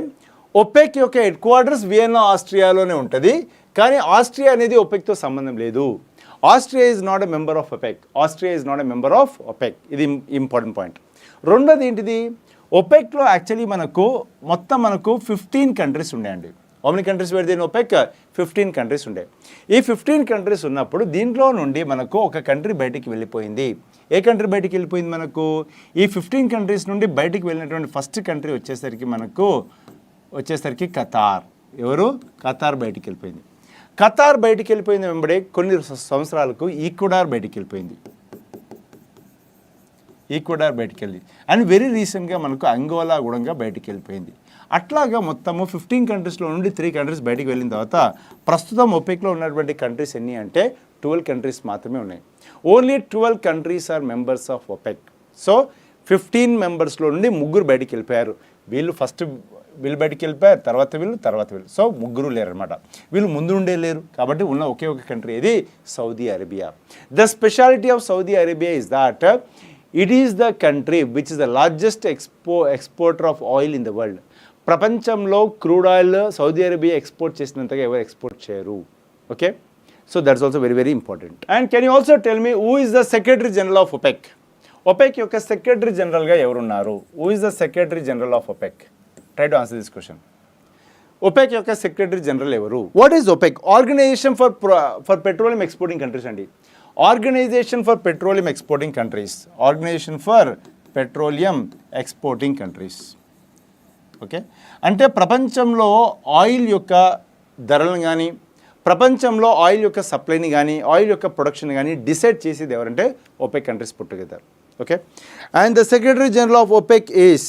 OPEC యొక్క head quarters Vienna ఆస్ట్రియాలోనే ఉంటుంది, కానీ Austria అనేది ఒపెక్తో సంబంధం లేదు. Austria is not a member of OPEC. Austria is not a member of OPEC. ఇది ఇంపార్టెంట్ పాయింట్. రెండోది ఏంటిది, ఒపెక్లో యాక్చువల్లీ మనకు 15 కంట్రీస్ ఉన్నాయండి. How many countries were then OPEC? 15 countries ఉండే. ఈ 15 కంట్రీస్ ఉన్నప్పుడు దీంట్లో నుండి మనకు ఒక కంట్రీ బయటికి వెళ్ళిపోయింది. ఏ కంట్రీ బయటికి వెళ్ళిపోయింది? మనకు ఈ 15 కంట్రీస్ నుండి బయటికి వెళ్ళినటువంటి ఫస్ట్ కంట్రీ వచ్చేసరికి ఖతార్. ఎవరు? ఖతార్ బయటికి వెళ్ళిపోయింది. ఖతార్ బయటికి వెళ్ళిపోయింది వెంబడే కొన్ని సంవత్సరాలకు ఈక్వెడార్ బయటికి వెళ్ళిపోయింది. ఈక్వెడార్ బయటికి వెళ్ళి అండ్ వెరీ రీసెంట్గా మనకు అంగోలా కూడా బయటికి వెళ్ళిపోయింది. అట్లాగా మొత్తము 15 కంట్రీస్లో నుండి 3 కంట్రీస్ బయటికి వెళ్ళిన తర్వాత ప్రస్తుతం ఒపెక్లో ఉన్నటువంటి కంట్రీస్ ఎన్ని అంటే 12 కంట్రీస్ మాత్రమే ఉన్నాయి. Only 12 countries are members of OPEC. So 15 మెంబర్స్లో నుండి 3 బయటికి వెళ్ళిపోయారు. వీళ్ళు బయటికి వెళ్ళిపోయారు, తర్వాత వీళ్ళు. సో 3 లేరు అనమాట. వీళ్ళు ముందు ఉండే లేరు కాబట్టి ఉన్న ఒకే ఒక కంట్రీ ఇది Saudi Arabia. The speciality of Saudi Arabia is that it is the country which is the largest exporter of oil in the world. ప్రపంచంలో crude oil Saudi Arabia export చేసినంతగా ఎవరు ఎక్స్పోర్ట్ చేయరు. Okay, so that's also very very important. And can you also tell me who is the secretary general of OPEC? OPEC యొక్క secretary జనరల్గా ఎవరున్నారు? Who is the secretary general of OPEC? Try to answer this question. OPEC యొక్క secretary general ఎవరు? What is OPEC? Organisation for petroleum exporting countries అండి. Organisation for petroleum exporting countries. Organisation for petroleum exporting countries. Okay, అంటే ప్రపంచంలో oil యొక్క ధరలను కానీ ప్రపంచంలో oil యొక్క సప్లైని కానీ ఆయిల్ యొక్క ప్రొడక్షన్ కానీ డిసైడ్ చేసేది ఎవరంటే OPEC countries put together. Okay, and the secretary general of OPEC is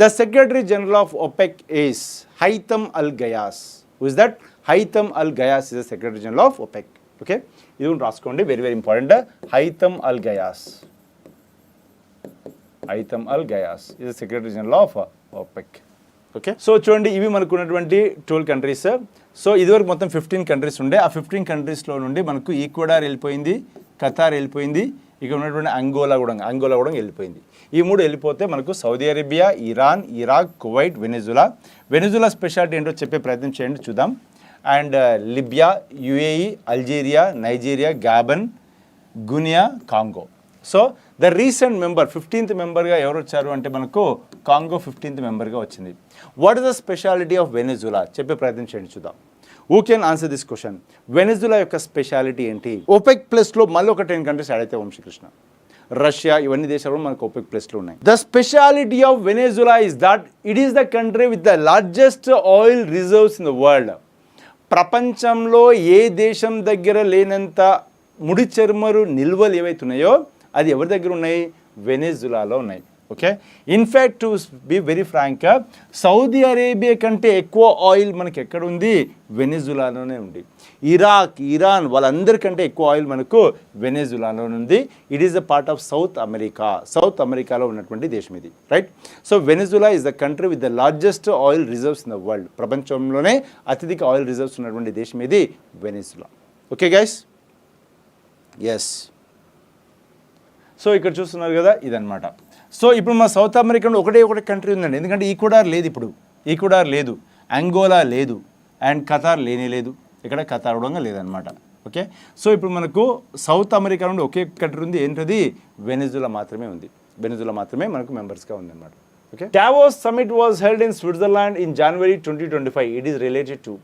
the Secretary General of OPEC is Haytham Al Ghayas. Who is that? Haytham Al Ghayas is the Secretary General of OPEC. Okay, ఇది కూడా రాసుకోండి, very very important. Haytham Al Ghayas. Haytham Al Ghayas is the Secretary General of OPEC. Okay, so చూడండి ఇవి మనకు ఉన్నటువంటి 12 countries. So ఇదివరకు మొత్తం 15 countries ఉండే. ఆ 15 కంట్రీస్లో నుండి మనకు ఈక్వెడార్ వెళ్ళిపోయింది, ఖతార్ వెళ్ళిపోయింది, ఇక ఉన్నటువంటి అంగోలా కూడా వెళ్ళిపోయింది. ఈ 3 వెళ్ళిపోతే మనకు Saudi Arabia, Iran, Iraq, Kuwait, Venezuela speciality ఏంటో చెప్పే ప్రయత్నం చేయండి, చూద్దాం. And Libya, UAE, Algeria, Nigeria, Gabon, Guinea, Congo. So the recent member 15th మెంబర్గా ఎవరు వచ్చారు అంటే మనకు కాంగో 15th మెంబర్గా వచ్చింది. What is the speciality of Venezuela? చెప్పే ప్రయత్నం చేయండి, చూద్దాం. Who can answer this question? Venezuela యొక్క స్పెషాలిటీ ఏంటి? ఒపెక్ ప్లస్లో మళ్ళీ ఒక 10 కంట్రీస్ యాడ్ అయితే వంశీకృష్ణ, రష్యా, ఇవన్నీ దేశాలు మనకు ఒపెక్ ప్లస్లో ఉన్నాయి. The speciality of Venezuela is that it is the country with the largest oil reserves in the world. ప్రపంచంలో ఏ దేశం దగ్గర లేనంత ముడి చర్మరు నిల్వలు ఏవైతే ఉన్నాయో అది ఎవరి దగ్గర ఉన్నాయి? వెనిజులాలో ఉన్నాయి. Okay, in fact to be very frank, Saudi Arabia కంటే ఎక్కువ ఆయిల్ మనకి ఎక్కడ ఉంది? వెనిజులాలోనే ఉంది. ఇరాక్, ఇరాన్ వాళ్ళందరికంటే ఎక్కువ ఆయిల్ మనకు వెనిజులాలో ఉంది. It is a part of South అమెరికాలో ఉన్నటువంటి దేశం ఇది, right? So Venezuela is the country with the largest oil reserves in the world. ప్రపంచంలోనే అత్యధిక ఆయిల్ రిజర్వ్స్ ఉన్నటువంటి దేశం ఇది Venezuela. Okay guys, yes. So ఇక్కడ చూస్తున్నారు కదా, ఇదనమాట. సో ఇప్పుడు మా సౌత్ అమెరికాలో ఒకటే కంట్రీ ఉందండి, ఎందుకంటే ఈక్వెడార్ లేదు, అంగోలా లేదు, అండ్ ఖతార్ లేదు, ఇక్కడ ఖతార్ కూడా లేదనమాట. ఓకే, సో ఇప్పుడు మనకు సౌత్ అమెరికా నుండి ఒకే కంట్రీ ఉంది, ఏంటది? వెనిజులా మాత్రమే ఉంది. వెనిజులా మాత్రమే మనకు మెంబర్స్గా ఉందన్నమాట. Okay, Davos summit was held in Switzerland in January 2025. It is related to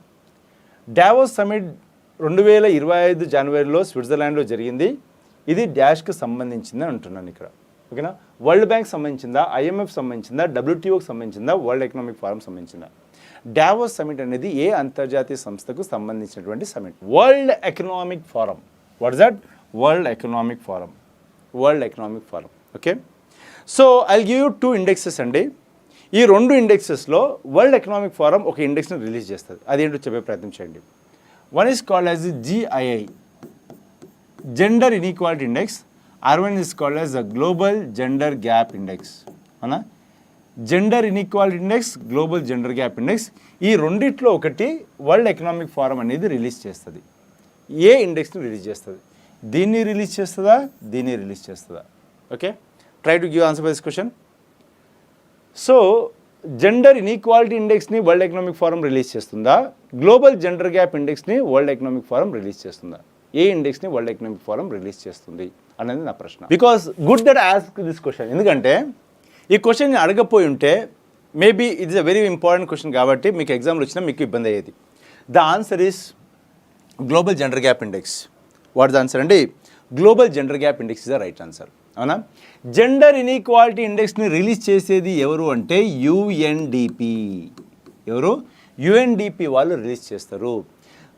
Davos summit 2025 జనవరిలో స్విట్జర్లాండ్లో జరిగింది. ఇది డాష్కి సంబంధించిందని అంటున్నాను ఇక్కడ. ఓకేనా, వరల్డ్ బ్యాంక్ సంబంధించిందా, ఐఎంఎఫ్ సంబంధించిందా, డబ్ల్యూటీఓకి సంబంధించిందా, వరల్డ్ ఎకనామిక్ ఫోరం సంబంధించిందా? డావోస్ సమిట్ అనేది ఏ అంతర్జాతీయ సంస్థకు సంబంధించినటువంటి summit? World economic forum. What is that? World economic forum. Okay, so I give you 2 indexes అండి. ఈ 2 ఇండెక్సెస్లో వరల్డ్ ఎకనామిక్ ఫోరం ఒక ఇండెక్స్ని రిలీజ్ చేస్తుంది. అదేంటో చెప్పే ప్రయత్నం చేయండి. One is called as GII, gender inequality index. One is called as the Global Gender Gap Index. అవునా, gender inequality index, global gender gap index, ఈ రెండిట్లో ఒకటి వరల్డ్ ఎకనామిక్ ఫోరం అనేది రిలీజ్ చేస్తుంది. ఏ ఇండెక్స్ని రిలీజ్ చేస్తుంది? దీన్ని రిలీజ్ చేస్తుందా, దీన్ని రిలీజ్ చేస్తుందా? Okay, try to give answer for this question. So gender inequality ఇండెక్స్ని వరల్డ్ ఎకనామిక్ ఫోరం రిలీజ్ చేస్తుందా, గ్లోబల్ జెండర్ గ్యాప్ ఇండెక్స్ని వరల్డ్ ఎకనామిక్ ఫోరం రిలీజ్ చేస్తుందా? ఏ ఇండెక్స్ని వరల్డ్ ఎకనామిక్ ఫోరం రిలీజ్ చేస్తుంది అనేది నా ప్రశ్న. Because good that ask this question, ఎందుకంటే ఈ క్వశ్చన్ అడగపోయి ఉంటే maybe it is a very important question కాబట్టి మీకు ఎగ్జామ్లో వచ్చినా మీకు ఇబ్బంది అయ్యేది. The answer is global gender gap index. What the answer అండి? Global gender gap index is the right answer. అవునా? జెండర్ ఇన్ఈక్వాలిటీ ఇండెక్స్ని రిలీజ్ చేసేది ఎవరు అంటే యుఎన్డిపి. ఎవరు? యుఎన్డిపి వాళ్ళు రిలీజ్ చేస్తారు.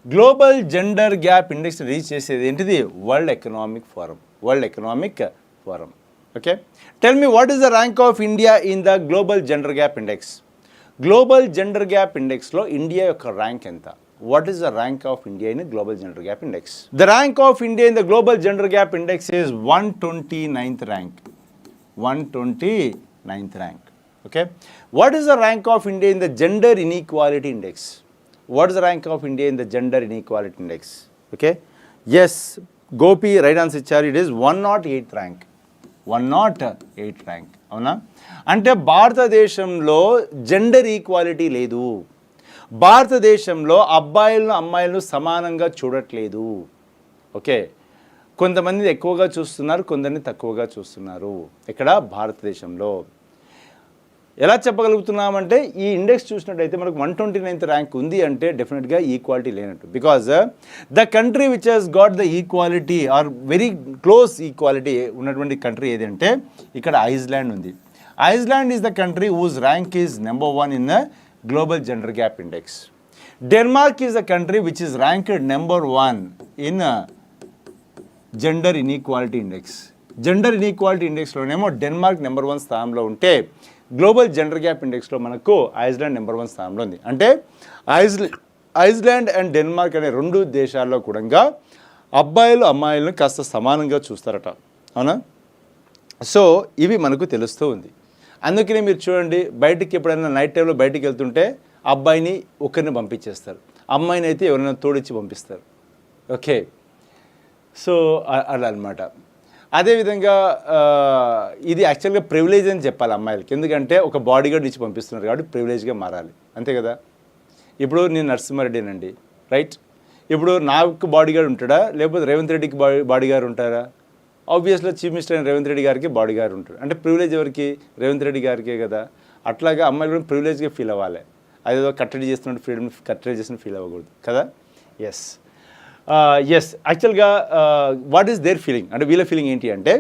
Global gender gap index release చేసేది ఏంటిది? World economic forum. World economic forum. Okay, tell me what is the rank of India in the global gender gap index? Global gender gap ఇండెక్స్లో India యొక్క rank ఎంత? What is the rank of India in the global gender gap index? The rank of India in the global gender gap index is 129th rank. 129th rank. Okay. What is the rank of India in the gender inequality index? What is the rank of India in the gender inequality index? Okay. Yes, Gopi, right answer ఇచ్చారు. It is 108th rank. 108th rank. అవునా? అంటే భారతదేశంలో gender equality లేదు. భారతదేశంలో అబ్బాయిలను అమ్మాయిలను సమానంగా చూడట్లేదు. Okay, కొంతమంది ఎక్కువగా చూస్తున్నారు, కొందరిని తక్కువగా చూస్తున్నారు. ఇక్కడ భారతదేశంలో ఎలా చెప్పగలుగుతున్నామంటే ఈ ఇండెక్స్ చూసినట్టయితే మనకు 129th ర్యాంక్ ఉంది అంటే డెఫినెట్గా ఈక్వాలిటీ లేనట్టు. Because the country which has got the equality or very close equality ఉన్నటువంటి కంట్రీ ఏదంటే ఇక్కడ ఐస్లాండ్ ఉంది. Iceland is the country whose rank is number 1 in the global gender gap index. Denmark is a country which is ranked number 1 in gender inequality index. Gender inequality index లో నేమో Denmark number 1 స్థానంలో ఉంటే global gender gap ఇండెక్స్లో మనకు Iceland number 1 స్థానంలో ఉంది. అంటే Iceland and Denmark అనే రెండు దేశాల్లో కూడా అబ్బాయిలు అమ్మాయిలను కాస్త సమానంగా చూస్తారట. అవునా? సో ఇవి మనకు తెలుస్తూ ఉంది. అందుకనే మీరు చూడండి, బయటికి ఎప్పుడైనా నైట్ టైంలో బయటికి వెళ్తుంటే అబ్బాయిని ఒకరిని పంపించేస్తారు, అమ్మాయిని అయితే ఎవరైనా తోడిచ్చి పంపిస్తారు. ఓకే, సో అలా అనమాట. అదేవిధంగా ఇది యాక్చువల్గా ప్రివిలేజ్ అని చెప్పాలి అమ్మాయిలకి, ఎందుకంటే ఒక బాడీ గార్డ్ ఇచ్చి పంపిస్తున్నారు కాబట్టి ప్రివిలేజ్గా మారాలి, అంతే కదా. ఇప్పుడు నేను నరసింహారెడ్డినండి, రైట్? ఇప్పుడు నాకు బాడీ గార్డ్ ఉంటాడా, లేకపోతే రేవంత్ రెడ్డికి బాడీ గార్డ్ ఉంటారా? ఆబ్వియస్గా చీఫ్ మినిస్టర్ అయిన రేవంత్ రెడ్డి గారికి బాడీ గార్డ్ ఉంటాడు. అంటే ప్రివిలేజ్ ఎవరికి? రేవంత్ రెడ్డి గారికే కదా. అట్లాగా అమ్మాయిలు కూడా ప్రివిలేజ్గా ఫీల్ అవ్వాలి. అదేదో కట్టడి చేస్తున్నట్టు ఫ్రీడమ్ కట్టడి చేసిన ఫీల్ అవ్వకూడదు కదా. ఎస్ యాక్చువల్గా వాట్ ఈస్ దేర్ ఫీలింగ్ అంటే వీళ్ళ ఫీలింగ్ ఏంటి అంటే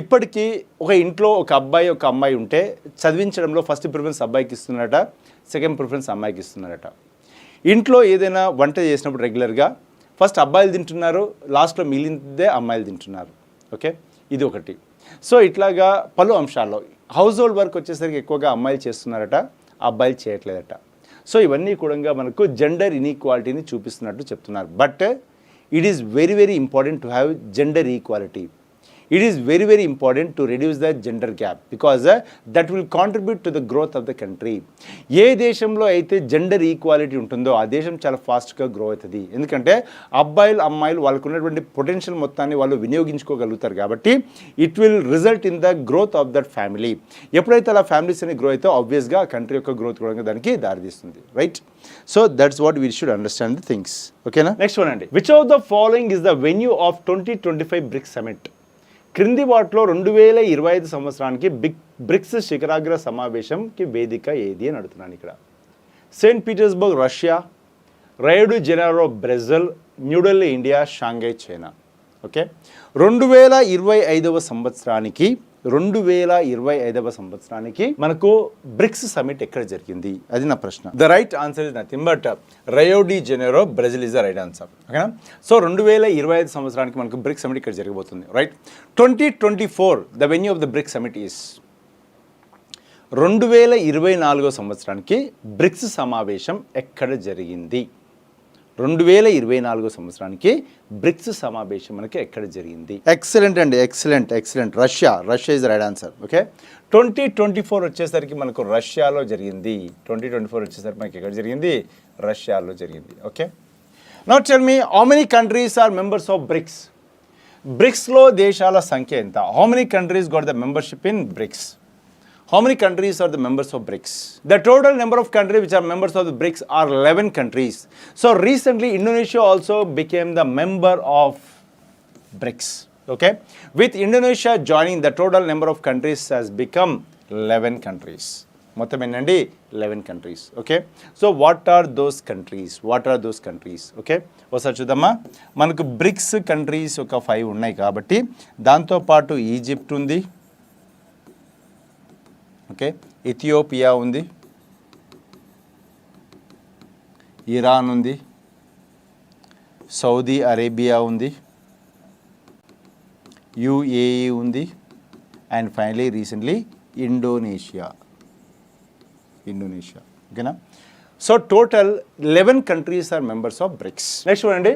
ఇప్పటికీ ఒక ఇంట్లో ఒక అబ్బాయి ఒక అమ్మాయి ఉంటే చదివించడంలో ఫస్ట్ ప్రిఫరెన్స్ అబ్బాయికి ఇస్తున్నారట, సెకండ్ ప్రిఫరెన్స్ అమ్మాయికి ఇస్తున్నారట. ఇంట్లో ఏదైనా వంట చేసినప్పుడు రెగ్యులర్గా ఫస్ట్ అబ్బాయిలు తింటున్నారు, లాస్ట్లో మిగిలిందే అమ్మాయిలు తింటున్నారు. ఓకే, ఇది ఒకటి. సో ఇట్లాగా పలు అంశాల్లో హౌస్ హోల్డ్ వర్క్ వచ్చేసరికి ఎక్కువగా అమ్మాయిలు చేస్తున్నారట, అబ్బాయిలు చేయట్లేదట. సో ఇవన్నీ కూడా మనకు జెండర్ ఇన్ఈక్వాలిటీని చూపిస్తున్నట్టు చెప్తున్నారు. But it is very very important to have gender equality. It is very very important to reduce the gender gap because that will contribute to the growth of the country. ఏ దేశంలో అయితే gender equality ఉంటుందో ఆ దేశం చాలా ఫాస్ట్గా grow అవుతుంది. ఎందుకంటే అబ్బాయిలు అమ్మాయిలు వాళ్ళకు ఉన్నటువంటి పొటెన్షియల్ మొత్తాన్ని వాళ్ళు వినియోగించుకోగలుగుతారు కాబట్టి it will result in the growth of that family. ఎప్పుడైతే అలా ఫ్యామిలీస్ అని గ్రో అయితే ఆబ్వియస్గా ఆ కంట్రీ యొక్క గ్రోత్ కూడా దానికి దారితీస్తుంది, right? So that's what we should understand the things. ఓకేనా? నెక్స్ట్ వన్ అండి, which of the following is the venue of 2025 BRICS summit? క్రింది వాటిలో 2025 సంవత్సరానికి బ్రిక్స్ శిఖరాగ్ర సమావేశంకి వేదిక ఏది అని అడుగుతున్నాను ఇక్కడ. Saint Petersburg Russia, Rio de Janeiro Brazil, New Delhi India, Shanghai China. Okay, 2025 సంవత్సరానికి మనకు బ్రిక్స్ సమిట్ ఎక్కడ జరిగింది అది నా ప్రశ్న. The right answer is nothing but Rio de Janeiro Brazil is the right answer. ఓకేనా? సో 2025 సంవత్సరానికి మనకు బ్రిక్స్ సమిట్ ఇక్కడ జరగబోతుంది, right? 2024 the venue of the BRICS summit is 2024 సంవత్సరానికి బ్రిక్స్ సమావేశం ఎక్కడ జరిగింది? 2024 సంవత్సరానికి బ్రిక్స్ సమావేశం మనకి ఎక్కడ జరిగింది? ఎక్సలెంట్ అండి, excellent. Russia is right answer. Okay, 2024 వచ్చేసరికి మనకు రష్యాలో జరిగింది. 2024 వచ్చేసరికి మనకి ఎక్కడ జరిగింది? రష్యాలో జరిగింది. Okay, now tell me how many countries are members of BRICS? బ్రిక్స్లో దేశాల సంఖ్య ఎంత? How many countries got the membership in BRICS? How many countries are the members of BRICS? The total number of countries which are members of the BRICS are 11 countries. So recently Indonesia also became the member of BRICS. Okay, with Indonesia joining, the total number of countries has become 11 countries. మొత్తం ఏంటండి 11 countries. Okay, so what are those countries? Okay, ఒకసారి చూద్దామా. మనకు bricks countries ఒక 5 ఉన్నాయి కాబట్టి దాంతోపాటు Egypt ఉంది. ఓకే, ఇథియోపియా ఉంది, ఇరాన్ ఉంది, సౌదీ అరేబియా ఉంది, యుఏఈ ఉంది, అండ్ ఫైనలీ రీసెంట్లీ ఇండోనేషియా. ఓకేనా? So total 11 countries are members of BRICS. Next చూడండి,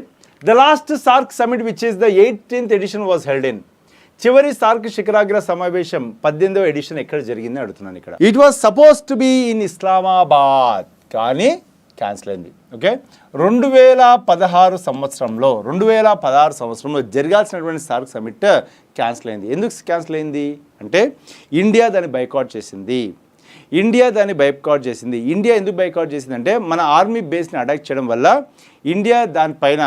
the last SAARC summit which is the 18th edition was held in. చివరి SAARC శిఖరాగ్ర సమావేశం 18వ ఎడిషన్ ఎక్కడ జరిగింది అడుగుతున్నాను ఇక్కడ. It was suppose to be in Islamabad, కానీ క్యాన్సిల్ అయింది. ఓకే, 2016 సంవత్సరంలో జరగాల్సినటువంటి సార్క్ సమిట్ క్యాన్సిల్ అయింది. ఎందుకు క్యాన్సిల్ అయింది అంటే ఇండియా దాన్ని బైకాట్ చేసింది. ఇండియా ఎందుకు బైకాట్ చేసింది అంటే మన ఆర్మీ బేస్ని అటాక్ చేయడం వల్ల ఇండియా దానిపైన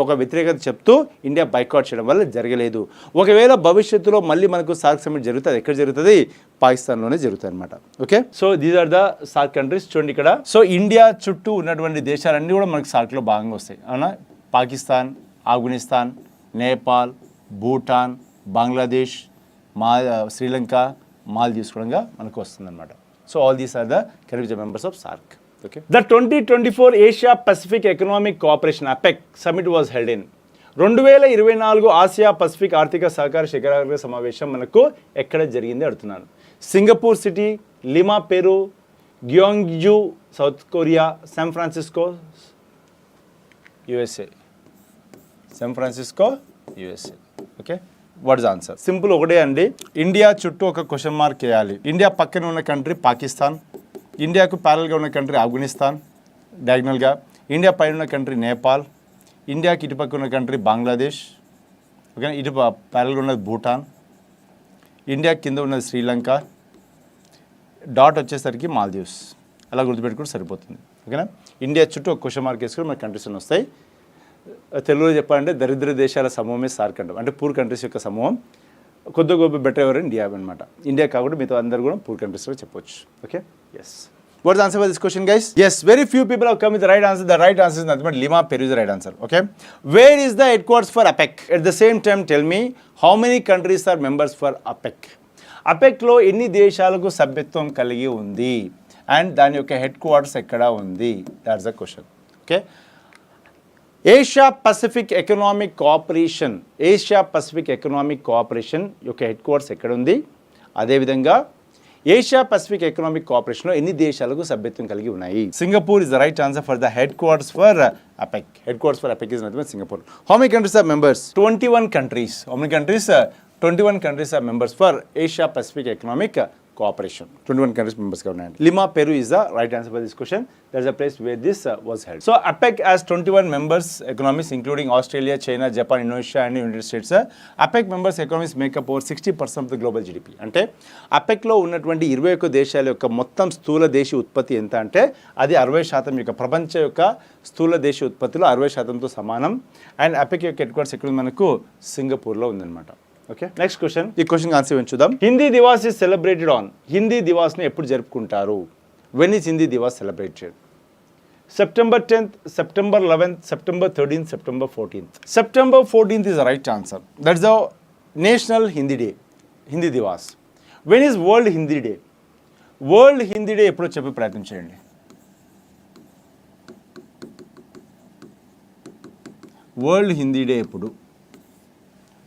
ఒక వ్యతిరేకత చెప్తూ ఇండియా బైకాట్ చేయడం వల్ల జరగలేదు. ఒకవేళ భవిష్యత్తులో మళ్ళీ మనకు సార్క్ సమిట్ జరుగుతుంది. ఎక్కడ జరుగుతుంది? పాకిస్తాన్లోనే జరుగుతుంది అనమాట. Okay, so these are the SAARC countries. చూడండి ఇక్కడ. సో ఇండియా చుట్టూ ఉన్నటువంటి దేశాలన్నీ కూడా మనకు సార్క్లో భాగంగా వస్తాయి. అవునా? పాకిస్తాన్, ఆఫ్ఘనిస్తాన్, నేపాల్, భూటాన్, బంగ్లాదేశ్, శ్రీలంక, మాల్దీవ్స్ కూడా మనకు వస్తుందన్నమాట. So all these are the countries members of SAARC. Okay. The 2024 Asia Pacific Economic Cooperation APEC summit was held in. 2024 Asia Pacific ఆర్థిక సహకార శిఖరాగ్ర సమావేశం మనకు ఎక్కడ జరిగింది అడుగుతున్నాను. Singapore city, Lima Peru, Gyeongju South Korea, San Francisco USA. Okay, what is answer? Simple ఒకటే అండి. ఇండియా చుట్టూ ఒక క్వశ్చన్ మార్క్ వేయాలి. ఇండియా పక్కన ఉన్న కంట్రీ పాకిస్తాన్, ఇండియాకు ప్యారల్గా ఉన్న కంట్రీ ఆఫ్ఘనిస్తాన్ డయాగ్నల్గా, ఇండియా పైన ఉన్న కంట్రీ నేపాల్, ఇండియాకి ఇటుపక్క ఉన్న కంట్రీ బంగ్లాదేశ్, ఓకే, ఇటు ప్యారల్గా ఉన్నది భూటాన్, ఇండియా కింద ఉన్నది శ్రీలంక, డాట్ వచ్చేసరికి మాల్దీవ్స్. అలా గుర్తుపెట్టుకుంటే సరిపోతుంది. ఓకేనా? ఇండియా చుట్టూ ఒక క్వశ్చన్ మార్క్ వేసుకుని మన కంట్రీస్ వస్తాయి. తెలుగులో చెప్పాలంటే దరిద్ర దేశాల సమూహమే సార్క్ అంటాం. అంటే పూర్ కంట్రీస్ యొక్క సమూహం. కొద్ది గొప్ప బెటర్ ఎవరు ఇండియా అనమాట. ఇండియా కాకుండా మిగతా అందరూ కూడా పూర్ కంట్రీస్లో చెప్పొచ్చు. Okay, yes. What is answer for this question guys? Yes, very few people have come with the right answer. The right answer is nothing but Lima Peru is the right answer. Okay, where is the headquarters for APEC? At the same time tell me how many countries are members for APEC? అపెక్లో ఎన్ని దేశాలకు సభ్యత్వం కలిగి ఉంది and దాని యొక్క headquarters ఎక్కడ ఉంది? That's the question. Okay, Asia Pacific economic cooperation యొక్క హెడ్ క్వార్టర్స్ ఎక్కడ ఉంది? అదేవిధంగా ఏషియా పసిఫిక్ ఎకనామిక్ కోఆపరేషన్లో ఎన్ని దేశాలకు సభ్యత్వం కలిగి ఉన్నాయి? Singapore is the right answer for the headquarters for APEC. Headquarters for APEC is nothing but Singapore. How many countries are members? 21 countries. How many countries? 21 countries are members for Asia Pacific Economic Cooperation. 21 countries members గా ఉన్నాయండి. Lima Peru is the right answer for this question. That's the place where this was held. So APEC has 21 members economies including Australia, China, Japan, Indonesia and United States. APEC members economies make up over 60% of the global GDP. అంటే APEC లో ఉన్నటువంటి 21 దేశాల యొక్క మొత్తం స్థూల దేశీయ ఉత్పత్తి ఎంత అంటే అది 60% యొక్క ప్రపంచ యొక్క స్థూల దేశీయ ఉత్పత్తిలో 60%తో సమానం. అండ్ APEC యొక్క హెడ్ క్వార్టర్స్ ఎక్కడ మనకు సింగపూర్లో ఉందన్నమాట. Okay, next question. ఈ క్వశ్చన్ ఆన్సర్ చూద్దాం. Hindi Divas is celebrated on. Hindi దివాస్ని ఎప్పుడు జరుపుకుంటారు? When is Hindi Divas celebrated? September 10th, September 11th, September 13th, September 14th. September 14th is the right answer. That's the National Hindi Day, Hindi Divas. When is World Hindi Day? World Hindi Day ఎప్పుడు చెప్పే ప్రయత్నం చేయండి. World Hindi Day ఎప్పుడు?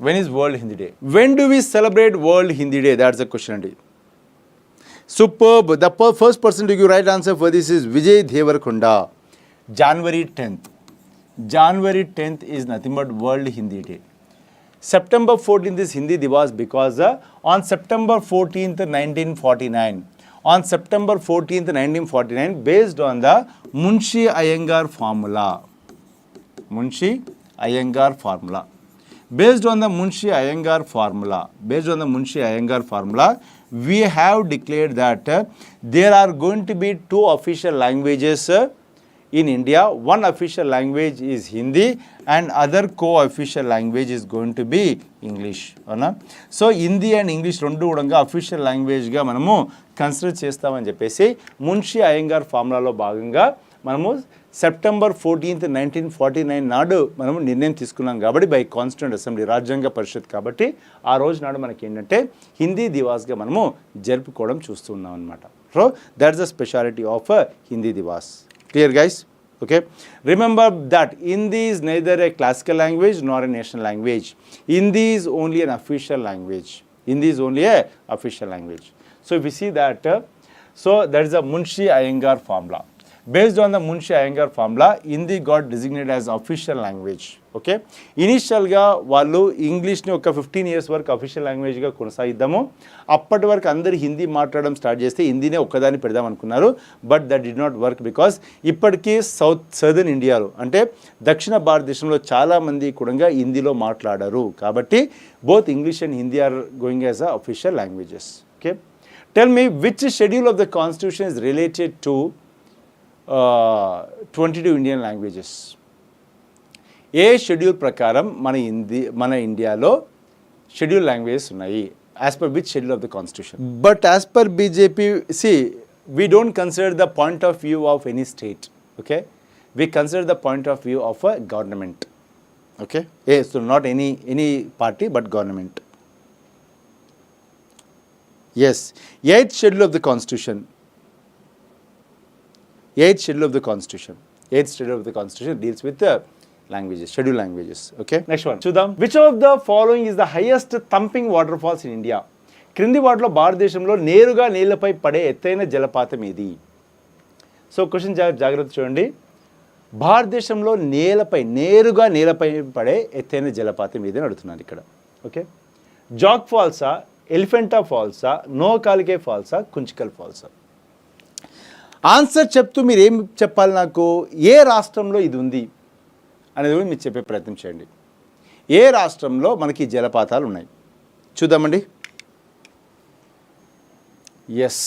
When is World Hindi Day? When do we celebrate World Hindi Day? That's the question. Superb. The first person to give right answer for this is Vijay Deverakonda. January 10th. January 10th is nothing but World Hindi Day. September 14th is Hindi Divas because on September 14th, 1949, on September 14th, 1949, based on the Munshi Iyengar formula, Munshi Iyengar formula, based on the Munshi Iyengar formula, based on the Munshi Iyengar formula, we have declared that there are going to be two official languages in India. One official language is Hindi and other co-official language is going to be English. అవునా? So Hindi and English రెండు కూడా official లాంగ్వేజ్గా మనము consider చేస్తామని చెప్పేసి మున్షి అయ్యంగార్ ఫార్ములాలో భాగంగా మనము September 14th, 1949 నాడు మనము నిర్ణయం తీసుకున్నాం కాబట్టి బై కాన్స్టిట్యూంట్ అసెంబ్లీ రాజ్యాంగ పరిషత్ కాబట్టి ఆ రోజు నాడు మనకి ఏంటంటే హిందీ దివాస్గా మనము జరుపుకోవడం చూస్తున్నాం అనమాట. So that's the speciality of Hindi Diwas. Clear guys? Okay. Remember that Hindi is neither a classical language nor a national language. Hindi is only an official language. Hindi is only a official language. So if we see that, so that is a Munshi Iyengar formula. Based on the Munshi Iyengar formula, Hindi got designated as official language. Okay. ఇనిషియల్గా వాళ్ళు ఇంగ్లీష్ని ఒక 15 years వరకు official లాంగ్వేజ్గా కొనసాగిద్దాము. అప్పటి వరకు అందరు హిందీ మాట్లాడడం start చేస్తే హిందీనే ఒక్కదాన్ని పెడదాం అనుకున్నారు. But that did not work because ఇప్పటికీ సదర్న్ ఇండియాలో అంటే దక్షిణ భారతదేశంలో చాలామంది కూడా హిందీలో మాట్లాడారు కాబట్టి both English and Hindi are going as a official languages. Okay. Tell me which schedule of the constitution is related to 22 Indian languages. ఏ షెడ్యూల్ ప్రకారం మన ఇండియాలో షెడ్యూల్ లాంగ్వేజెస్ ఉన్నాయి? As per which schedule of the constitution? But as per BJP we don't consider the point of view of any state. Okay, we consider the point of view of a government. Okay, so not any party but government. Yes, 8th schedule of the constitution. 8th schedule of the constitution. 8th schedule of the constitution deals with the languages, scheduled languages. Okay, next one. Chudam, which of the following is the highest thumping waterfalls in India? క్రింది వాటిలో భారతదేశంలో నేరుగా నీళ్లపై పడే ఎత్తైన జలపాతం ఏది? So question జాగ్రత్త చూడండి. భారతదేశంలో నేరుగా నేలపై పడే ఎత్తైన జలపాతం ఏది అని అడుగుతున్నాను ఇక్కడ. ఓకే, జాగ్ ఫాల్సా, ఎలిఫెంటా ఫాల్సా, నోకాలికే ఫాల్సా, కుంచికల్ ఫాల్సా? ఆన్సర్ చెప్తూ మీరు ఏం చెప్పాలి నాకు? ఏ రాష్ట్రంలో ఇది ఉంది అనేది కూడా మీరు చెప్పే ప్రయత్నం చేయండి. ఏ రాష్ట్రంలో మనకి జలపాతాలు ఉన్నాయి చూద్దామండి. Yes,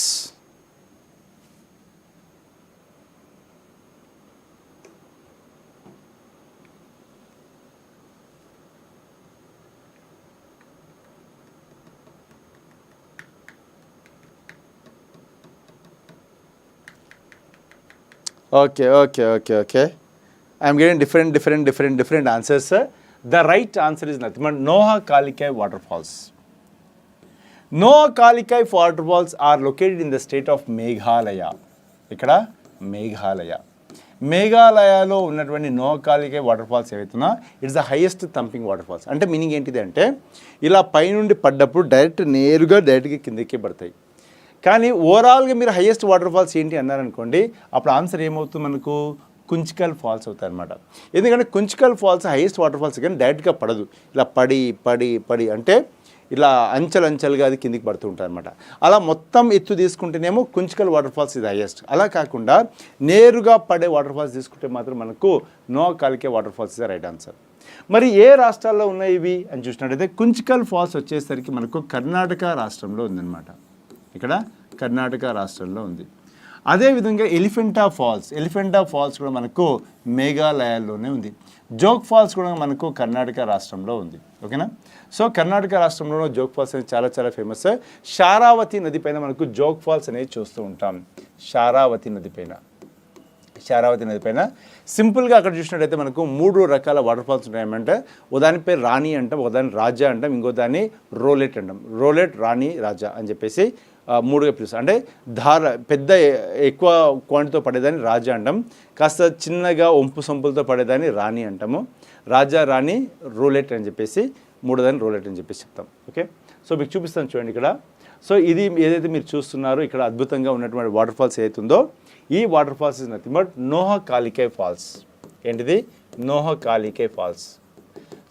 okay. I am getting different answers, sir. The right answer is nothing but Noakhalikai waterfalls. Noakhalikai waterfalls are located in the state of Meghalaya. ఇక్కడ మేఘాలయలో ఉన్నటువంటి నోకాలికే వాటర్ ఫాల్స్ ఏవైతున్నా it's the highest thumping water falls. అంటే meaning ఏంటిది అంటే ఇలా పైనుండి పడ్డప్పుడు డైరెక్ట్గా కిందకి పడతాయి. కానీ ఓవరాల్గా మీరు హైయెస్ట్ వాటర్ ఫాల్స్ ఏంటి అన్నారనుకోండి, అప్పుడు ఆన్సర్ ఏమవుతుంది మనకు? కుంచికల్ ఫాల్స్ అవుతాయి అనమాట. ఎందుకంటే Kunchikal falls highest waterfalls కానీ డైరెక్ట్గా పడదు, ఇలా పడి అంటే ఇలా అంచెలుగా అది కిందికి పడుతూ ఉంటాయి అనమాట. అలా మొత్తం ఎత్తు తీసుకుంటేనేమో కుంచికల్ వాటర్ ఫాల్స్ ఇది హైయెస్ట్. అలా కాకుండా నేరుగా పడే వాటర్ ఫాల్స్ తీసుకుంటే మాత్రం మనకు Nohkalikai water falls is right answer. మరి ఏ రాష్ట్రాల్లో ఉన్నాయి ఇవి అని చూసినట్టయితే కుంచికల్ ఫాల్స్ వచ్చేసరికి మనకు కర్ణాటక రాష్ట్రంలో ఉందన్నమాట. ఇక్కడ కర్ణాటక రాష్ట్రంలో ఉంది. అదేవిధంగా ఎలిఫెంటా ఫాల్స్ కూడా మనకు మేఘాలయాల్లోనే ఉంది. జోగ్ ఫాల్స్ కూడా మనకు కర్ణాటక రాష్ట్రంలో ఉంది. ఓకేనా? సో కర్ణాటక రాష్ట్రంలో జోగ్ ఫాల్స్ అనేది చాలా ఫేమస్. శారావతి నది పైన మనకు జోగ్ ఫాల్స్ అనేది చూస్తూ ఉంటాం. శారావతి నది పైన సింపుల్గా అక్కడ చూసినట్టయితే మనకు 3 రకాల వాటర్ ఫాల్స్ ఉన్నాయన్నమాట. దాని పేరు రాణి అంటాం, దాన్ని రాజా అంటాం, ఇంకో దాన్ని రోలెట్ అంటాం. రోలెట్, రాణి, రాజా అని చెప్పేసి 3గా పిలుస్తాం. అంటే పెద్ద ఎక్కువ క్వాంటిటీతో పడేదాన్ని రాజా అంటాం, కాస్త చిన్నగా ఒంపు సొంపులతో పడేదాన్ని రాణి అంటాము. రాజా, రాణి, రోలెట్ అని చెప్పేసి 3దాన్ని రోలెట్ అని చెప్పేసి చెప్తాం. ఓకే, సో మీకు చూపిస్తాను చూడండి ఇక్కడ. సో ఇది ఏదైతే మీరు చూస్తున్నారో ఇక్కడ అద్భుతంగా ఉన్నటువంటి వాటర్ ఫాల్స్ ఏదైతే ఉందో ఈ water falls is nothing but Nohkalikai falls. ఏంటిది? నోహకాలికే ఫాల్స్.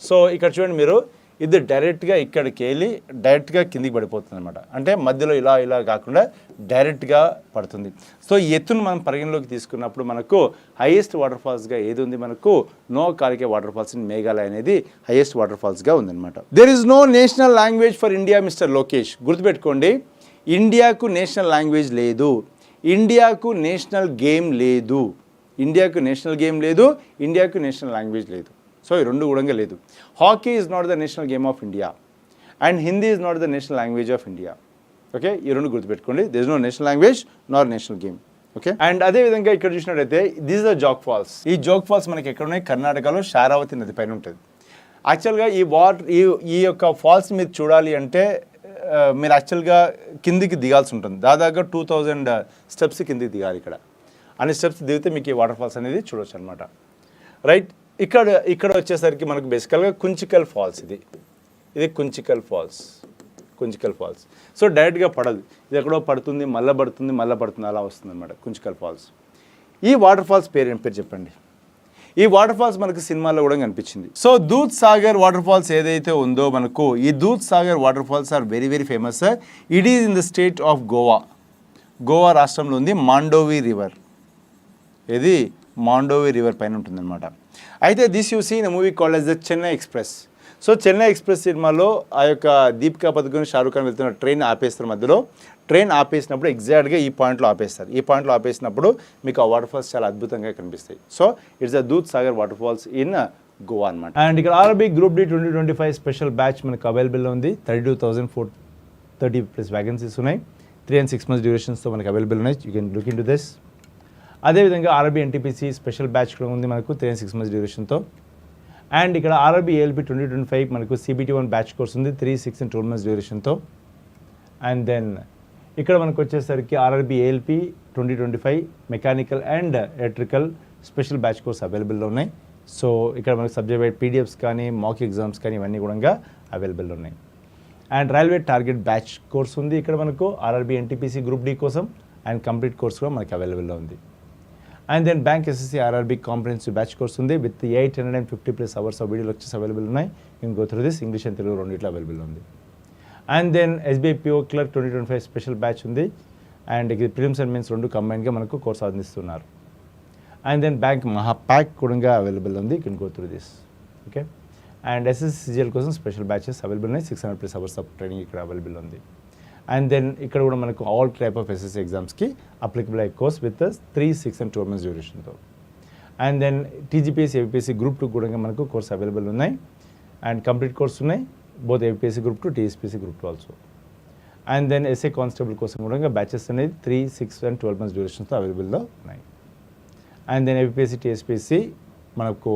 సో ఇక్కడ చూడండి మీరు, ఇది డైరెక్ట్గా ఇక్కడికి వెళ్ళి డైరెక్ట్గా కిందికి పడిపోతుంది అనమాట. అంటే మధ్యలో ఇలా కాకుండా డైరెక్ట్గా పడుతుంది. సో ఈ ఎత్తును మనం పరిగణలోకి తీసుకున్నప్పుడు మనకు హైయెస్ట్ వాటర్ ఫాల్స్గా ఏది ఉంది, మనకు Nohkalikai waterfalls in Meghalaya అనేది హైయెస్ట్ వాటర్ ఫాల్స్గా ఉందన్నమాట. There is no national language for India mister Lokesh. గుర్తుపెట్టుకోండి, ఇండియాకు నేషనల్ లాంగ్వేజ్ లేదు, ఇండియాకు నేషనల్ గేమ్ లేదు, ఇండియాకు నేషనల్ గేమ్ లేదు, ఇండియాకు నేషనల్ లాంగ్వేజ్ లేదు. సో ఈ రెండు కూడా లేదు. Hockey is not the national game of India and Hindi is not the national language of India. Okay, ఈ రెండు గుర్తుపెట్టుకోండి. This is no national language nor national game. Okay, and అదేవిధంగా ఇక్కడ చూసినట్టయితే this is the Jog falls. ఈ Jog falls మనకి ఎక్కడ ఉన్నాయి, కర్ణాటకలో శారావతి నది పైన ఉంటుంది. యాక్చువల్గా ఈ యొక్క ఫాల్స్ మీరు చూడాలి అంటే మీరు యాక్చువల్గా కిందికి దిగాల్సి ఉంటుంది. దాదాపుగా 2000 స్టెప్స్ కిందికి దిగాలి. ఇక్కడ అన్ని స్టెప్స్ దిగితే మీకు ఈ వాటర్ ఫాల్స్ అనేది చూడవచ్చు అనమాట. రైట్, ఇక్కడ వచ్చేసరికి మనకు బేసికల్గా కుంచికల్ ఫాల్స్. ఇది కుంచికల్ ఫాల్స్. సో డైరెక్ట్గా పడదు, ఇది ఎక్కడో పడుతుంది, మళ్ళీ పడుతుంది, అలా వస్తుంది అనమాట కుంచికల్ ఫాల్స్. ఈ వాటర్ ఫాల్స్ పేరు చెప్పండి. ఈ వాటర్ ఫాల్స్ మనకు సినిమాలో కూడా కనిపించింది. So Dudh Sagar water falls ఏదైతే ఉందో మనకు, ఈ Dudh Sagar water falls are very very famous. It is in the state of Goa రాష్ట్రంలో ఉంది. మాండోవి రివర్ పైన ఉంటుందన్నమాట. అయితే this you see in movie called as the Chennai Express. So Chennai Express సినిమాలో ఆ యొక్క దీపికా పదుకొని షారూఖ్ ఖాన్ వెళ్తున్న ట్రైన్ ఆపేస్తారు. మధ్యలో ట్రైన్ ఆపేసినప్పుడు ఎగ్జాక్ట్గా ఈ పాయింట్లో ఆపేస్తారు. ఈ పాయింట్లో ఆపేసినప్పుడు మీకు ఆ వాటర్ ఫాల్స్ చాలా అద్భుతంగా కనిపిస్తాయి. So it's the Dudh Sagar water falls in Goa అనమాట. అండ్ ఇక్కడ RRB group D 2025 special batch మనకు అవైలబుల్లో ఉంది. 32,430+ వ్యాకెన్సీస్ ఉన్నాయి. 3 and 6 months డ్యూరేషన్స్తో మనకు అవైలబుల్ ఉన్నాయి. You can look in to this. అదేవిధంగా ఆర్ఆర్బీ ఎన్టీపీసీ స్పెషల్ బ్యాచ్ కూడా ఉంది మనకు 3 and 6 months డ్యూరేషన్తో. అండ్ ఇక్కడ ఆర్ఆర్బీ ఏఎల్పీ 2025 మనకు CBT1 బ్యాచ్ కోర్స్ ఉంది 3, 6 and 12 months డ్యూరేషన్తో. అండ్ దెన్ ఇక్కడ మనకు వచ్చేసరికి RRB ALP 2025 mechanical and electrical special batch course అవైలబుల్లో ఉన్నాయి. సో ఇక్కడ మనకు సబ్జెక్ట్ వైడ్ పీడిఎఫ్స్ కానీ మాక్ ఎగ్జామ్స్ కానీ ఇవన్నీ కూడా అవైలబుల్ ఉన్నాయి. And railway target batch course ఉంది ఇక్కడ మనకు ఆర్ఆర్బీ ఎన్టీపీసీ గ్రూప్ డి కోసం. అండ్ కంప్లీట్ కోర్స్ కూడా మనకి అవైలబుల్లో ఉంది. And then bank SSC RRB comprehensive batch course ఉంది with 850+ hours of video lectures available ఉన్నాయి. You go through this. English and Telugu రెండిట్లో అవైలబుల్ ఉంది. And then SBI PO clerk 2025 special batch ఉంది. And ఇది ప్రిలిమ్స్ అండ్ మెయిన్స్ రెండు కంబైన్గా మనకు course అందిస్తున్నారు. అండ్ దెన్ బ్యాంక్ మహాప్యాక్ కూడా అవైలబుల్ ఉంది. You can go through this. Okay, and SSC GL కోసం స్పెషల్ బ్యాచెస్ అవైలబుల్ ఉన్నాయి. 600+ hours ఆఫ్ ట్రైనింగ్ ఇక్కడ అవైలబుల్ ఉంది. అండ్ దెన్ ఇక్కడ కూడా మనకు ఆల్ టైప్ ఆఫ్ ఎస్ఎస్సి ఎగ్జామ్స్కి అప్లికబుల్ అయ్యే కోర్స్ విత్ 3, 6 and 12 months డ్యూరేషన్తో. And then TGPSC APSC group 2 కూడా మనకు కోర్స్ అవైలబుల్ ఉన్నాయి. అండ్ కంప్లీట్ కోర్స్ ఉన్నాయి both APSC group 2, TSPSC group 2 also. And then SA constable కోసం కూడా బ్యాచెస్ అనేది 3, 6 and 12 months డ్యూరేషన్తో అవైలబుల్లో ఉన్నాయి. అండ్ దెన్ ఏపీఎస్సీ టీఎస్పీఎస్సీ మనకు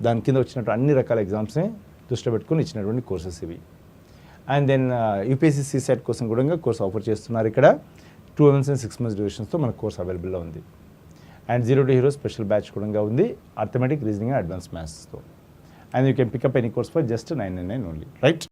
దాని కింద వచ్చినట్టు అన్ని రకాల ఎగ్జామ్స్ని దృష్టిలో పెట్టుకుని ఇచ్చినటువంటి కోర్సెస్ ఇవి. అండ్ దెన్ యూపీఎస్సీ సీసెట్ కోసం కూడా కోర్స్ ఆఫర్ చేస్తున్నారు. ఇక్కడ 2 months and 6 months డ్యూరేషన్స్తో మనకు కోర్స్ అవైలబుల్లో ఉంది. And 0 to Hero special batch కూడా ఉంది అర్థమెటిక్, రీజనింగ్ అండ్ అడ్వాన్స్ మ్యాథ్స్తో. And you can pick up any course for just 999 only. Right,